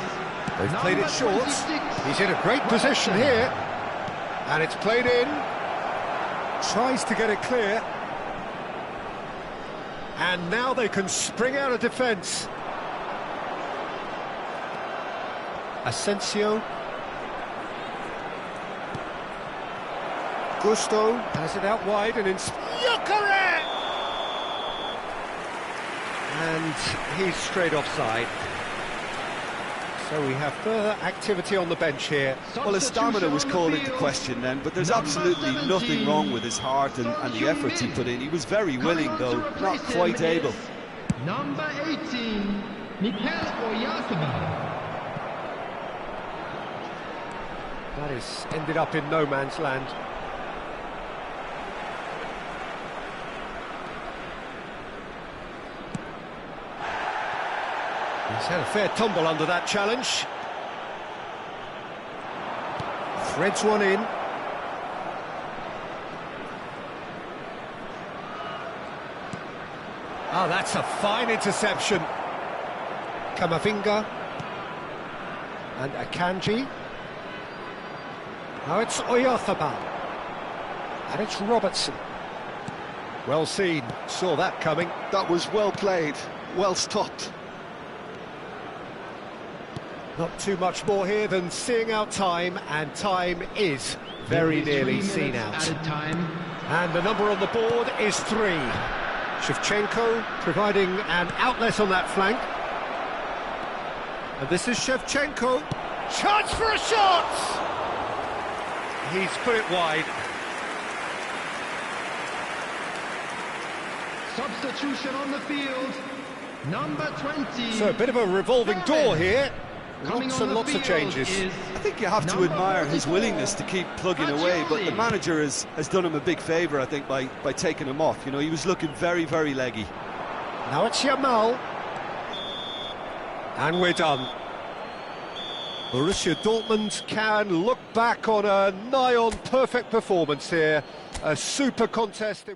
[SPEAKER 1] They've played it short.
[SPEAKER 4] 26.
[SPEAKER 1] He's in a great position here. And it's played in. Tries to get it clear. And now they can spring out of defence. Asensio. Gusto has it out wide and in... Yukare! And he's straight offside. So we have further activity on the bench here.
[SPEAKER 2] Well, his stamina was called into question then, but there's absolutely nothing wrong with his heart and the efforts he put in. He was very willing, though, not quite able.
[SPEAKER 4] Number 18, Mikel Oyarzabal.
[SPEAKER 1] That has ended up in no man's land. He's had a fair tumble under that challenge. Threads one in. Ah, that's a fine interception. Kamavinga. And Akanji. Now it's Oyarzabal. And it's Robertson. Well seen, saw that coming.
[SPEAKER 2] That was well played, well stopped.
[SPEAKER 1] Not too much more here than seeing out time, and time is very nearly seen out.
[SPEAKER 4] Added time.
[SPEAKER 1] And the number on the board is 3. Shevchenko providing an outlet on that flank. And this is Shevchenko. Chance for a shot! He's put it wide.
[SPEAKER 4] Substitution on the field. Number 20.
[SPEAKER 1] So a bit of a revolving door here.
[SPEAKER 4] Coming
[SPEAKER 1] Lots
[SPEAKER 4] on
[SPEAKER 1] and
[SPEAKER 4] the
[SPEAKER 1] lots of
[SPEAKER 4] field
[SPEAKER 1] changes.
[SPEAKER 4] is
[SPEAKER 2] I think you have to admire his willingness to keep plugging away, but the manager has done him a big favour, I think, by taking him off. You know, he was looking very, very leggy.
[SPEAKER 1] Now it's Yamal. And we're done. Borussia Dortmund can look back on a nigh-on perfect performance here. A super contest.